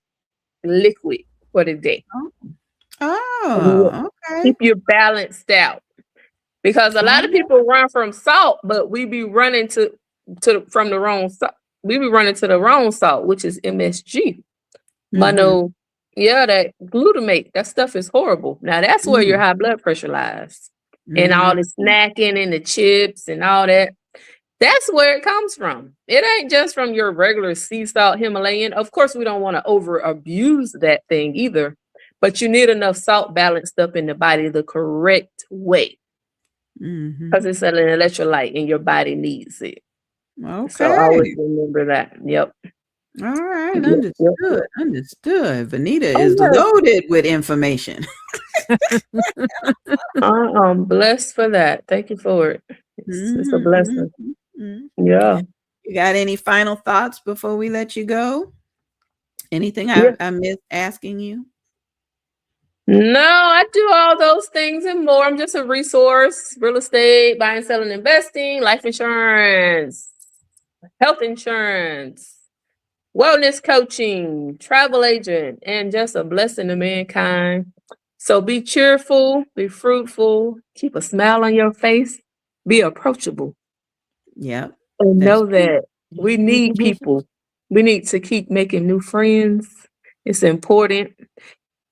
liquid for the day. Oh, okay. Keep you balanced out. Because a lot of people run from salt, but we be running from the wrong salt. We be running to the wrong salt, which is MSG. That glutamate, that stuff is horrible. Now that's where your high blood pressure lies. And all the snacking and the chips and all that. That's where it comes from. It ain't just from your regular sea salt Himalayan. Of course, we don't want to over abuse that thing either, but you need enough salt balanced up in the body the correct way. Because it's an electrolyte and your body needs it. So always Okay. remember that. Yep. All right. Yep. Yep. Understood. Understood. Vanita Oh is yes. loaded with information. I'm blessed for that. Thank you for it. It's a Mhm, blessing. mhm, mhm. Yeah. You got any final thoughts before we let you go? Anything Yeah. I missed asking you? No, I do all those things and more. I'm just a resource, real estate, buying, selling, investing, life insurance, health insurance, wellness coaching, travel agent, and just a blessing to mankind. So be cheerful, be fruitful, keep a smile on your face, be approachable, Yeah, and that's know true. that we need people. We need to keep making new friends. It's important.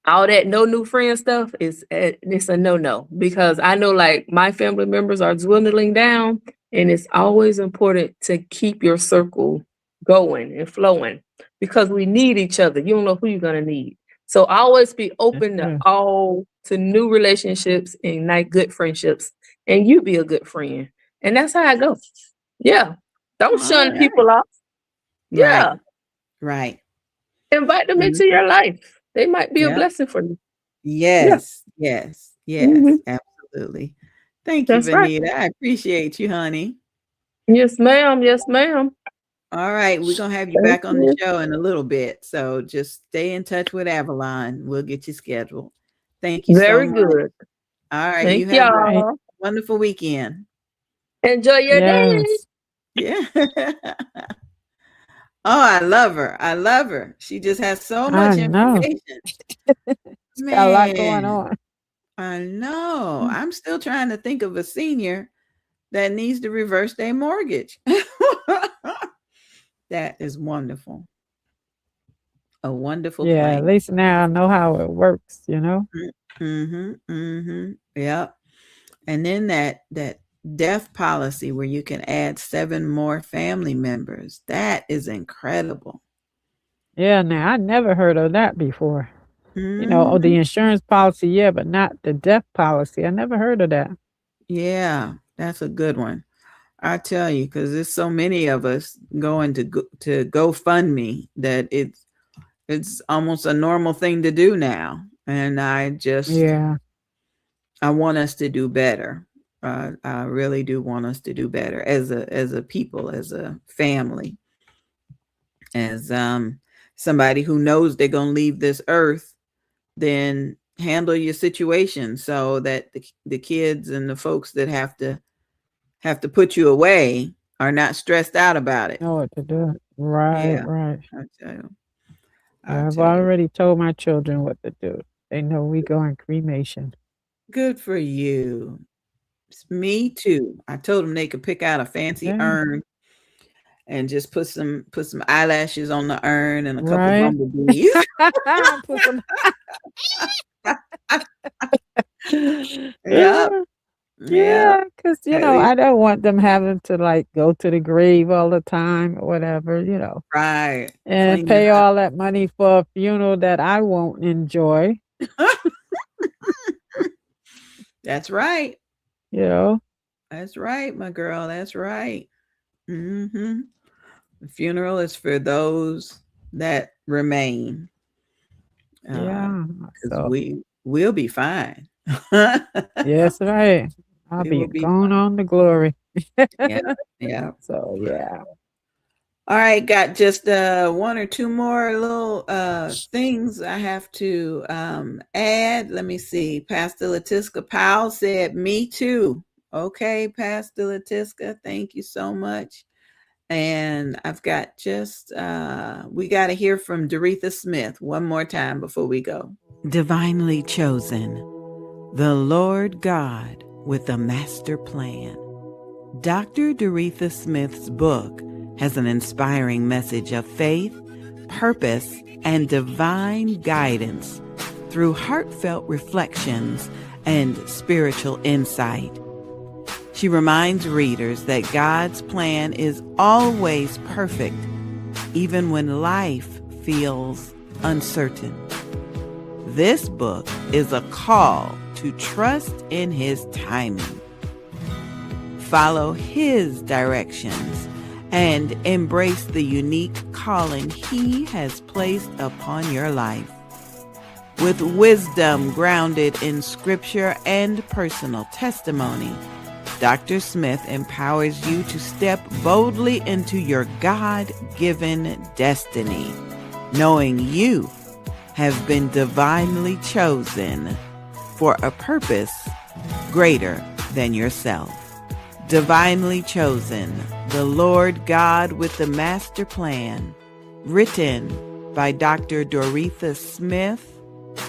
All that no new friend stuff is it's a no because I know like my family members are dwindling down, and it's always important to keep your circle going and flowing because we need each other. You don't know who you're gonna need, so always be That's open true. to new relationships and like good friendships, and you be a good friend, and that's how I go. Yeah, don't All shun right. people off. Right. Yeah, Right. invite them Mhm. into your life. They might be a Yep. blessing for you. Yeah. Yes. Yes. Mhm. Yes. Absolutely. Thank you, That's right. Vanita. I appreciate you, honey. Yes, ma'am. Yes, ma'am. All right. We're going to have you Thank back on the you. show in a little bit. So just stay in touch with Avalon. We'll get you scheduled. Thank you so Very much. good. All right. Thank You have a Right. y'all. wonderful weekend. Enjoy your day. Yes. Yeah. Oh, I love her. I love her. She just has so I much know. information. It's got a lot going Man, on. I know. I'm still trying to think of a senior that needs to reverse their mortgage. That is wonderful. A wonderful Yeah, at plan. least now I know how it works, you know? Mm-hmm. Mm-hmm. Yep. And then that death policy where you can add 7 more family members. That is incredible. Yeah, now I never heard of that before. You know, oh, the Mhm. insurance policy, yeah, but not the death policy. I never heard of that. Yeah, that's a good one. I tell you, because there's so many of us going to GoFundMe that it's almost a normal thing to do now, and Yeah. I want us to do better. I really do want us to do better as a people, as a family, as somebody who knows they're gonna leave this earth. Then handle your situation so that the kids and the folks that have to put you away are not stressed out about it. Know what to do. Right, Yeah, right. I tell you. I Yeah, I've tell you. already told my children what to do. They know we go in cremation. Good for you. Me too. I told them they could pick out a fancy Yeah. urn and just put some eyelashes on the urn and a couple Right. bumblebees. Put some Yep. Yep. Yeah, because At least I don't want them having to like go to the grave all the time or whatever, right. and Clean it pay up. all that money for a funeral that I won't enjoy, That's right. you know. That's right, my girl. That's right. Mm-hmm. The funeral is for those that remain. Yeah. Because So we'll be fine. yes, right. I'll We be will be going fine. on to glory. Yeah, yeah. So yeah. All right, got just 1 or 2 more little things I have to add. Let me see. Pastor Latiska Powell said, "Me too." Okay, Pastor Latiska, thank you so much. And I've got just we got to hear from Doretha Smith one more time before we go. Divinely chosen, the Lord God with a master plan. Dr. Doretha Smith's book has an inspiring message of faith, purpose, and divine guidance through heartfelt reflections and spiritual insight. She reminds readers that God's plan is always perfect, even when life feels uncertain. This book is a call to trust in His timing. Follow His directions and embrace the unique calling He has placed upon your life. With wisdom grounded in scripture and personal testimony, Dr. Smith empowers you to step boldly into your God-given destiny, knowing you have been divinely chosen for a purpose greater than yourself. Divinely Chosen, the Lord God with the Master Plan, written by Dr. Doretha Smith.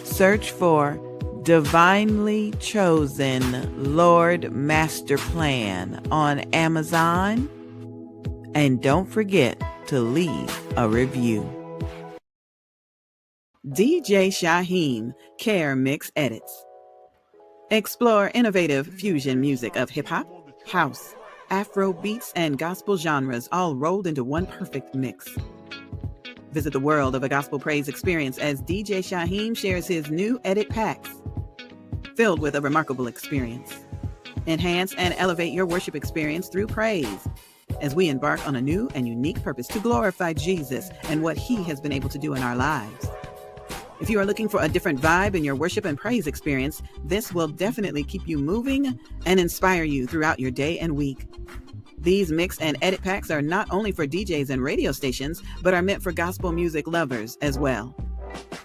Search for Divinely Chosen Lord Master Plan on Amazon. And don't forget to leave a review. DJ Shaheem Care Mix Edits. Explore innovative fusion music of hip-hop, house, Afro beats, and gospel genres all rolled into one perfect mix. Visit the world of a gospel praise experience as DJ Shaheem shares his new edit packs, filled with a remarkable experience. Enhance and elevate your worship experience through praise as we embark on a new and unique purpose to glorify Jesus and what He has been able to do in our lives. If you are looking for a different vibe in your worship and praise experience, this will definitely keep you moving and inspire you throughout your day and week. These mix and edit packs are not only for DJs and radio stations, but are meant for gospel music lovers as well.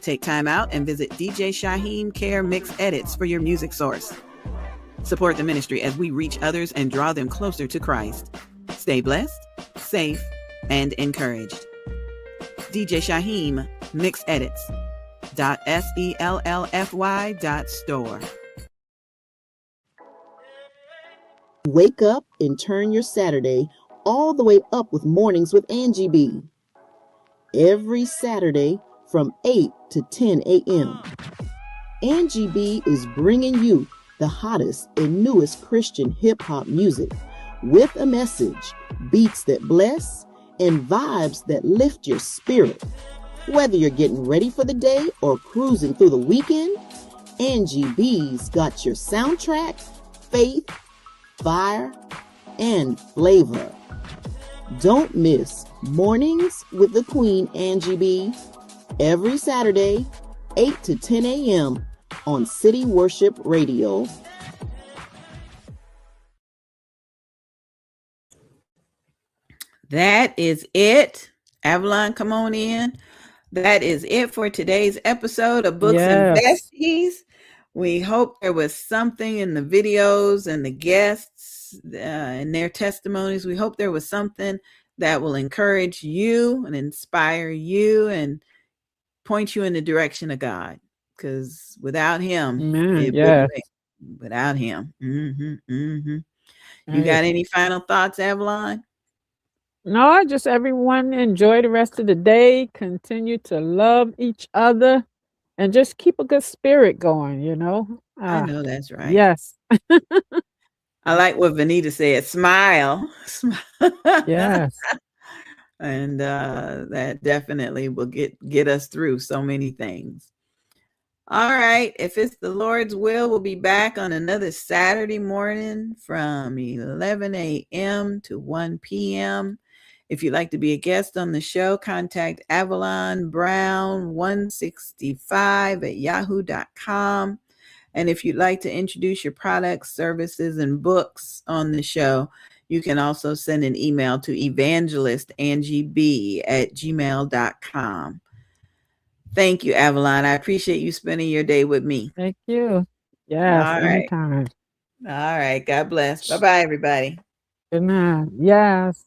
Take time out and visit DJ Shaheem Care Mix Edits for your music source. Support the ministry as we reach others and draw them closer to Christ. Stay blessed, safe, and encouraged. DJ Shaheem Mix Edits. .sellfy.store. Wake up and turn your Saturday all the way up with Mornings with Angie B. Every Saturday from 8 to 10 a.m. Angie B is bringing you the hottest and newest Christian hip-hop music with a message, beats that bless, and vibes that lift your spirit. Whether you're getting ready for the day or cruising through the weekend, Angie B's got your soundtrack, faith, fire, and flavor. Don't miss Mornings with the Queen Angie B every Saturday, 8 to 10 a.m. on City Worship Radio. That is it. Avalon, come on in. That is it for today's episode of Books and Besties. We hope there was something in the videos and the guests and their testimonies. We hope there was something that will encourage you and inspire you and point you in the direction of God. Because without Him, without Him. You got any final thoughts, Avalon? No, just everyone enjoy the rest of the day. Continue to love each other and just keep a good spirit going, you know. I know that's right. Yes. I like what Vanita said. Smile. Yes. And that definitely will get us through so many things. All right. If it's the Lord's will, we'll be back on another Saturday morning from 11 a.m. to 1 p.m. If you'd like to be a guest on the show, contact Avalon Brown 165 at yahoo.com. And if you'd like to introduce your products, services, and books on the show, you can also send an email to evangelistangieb@gmail.com. Thank you, Avalon. I appreciate you spending your day with me. Thank you. Yes, all anytime. Right. All right. God bless. Bye-bye, everybody. Good night. Yes.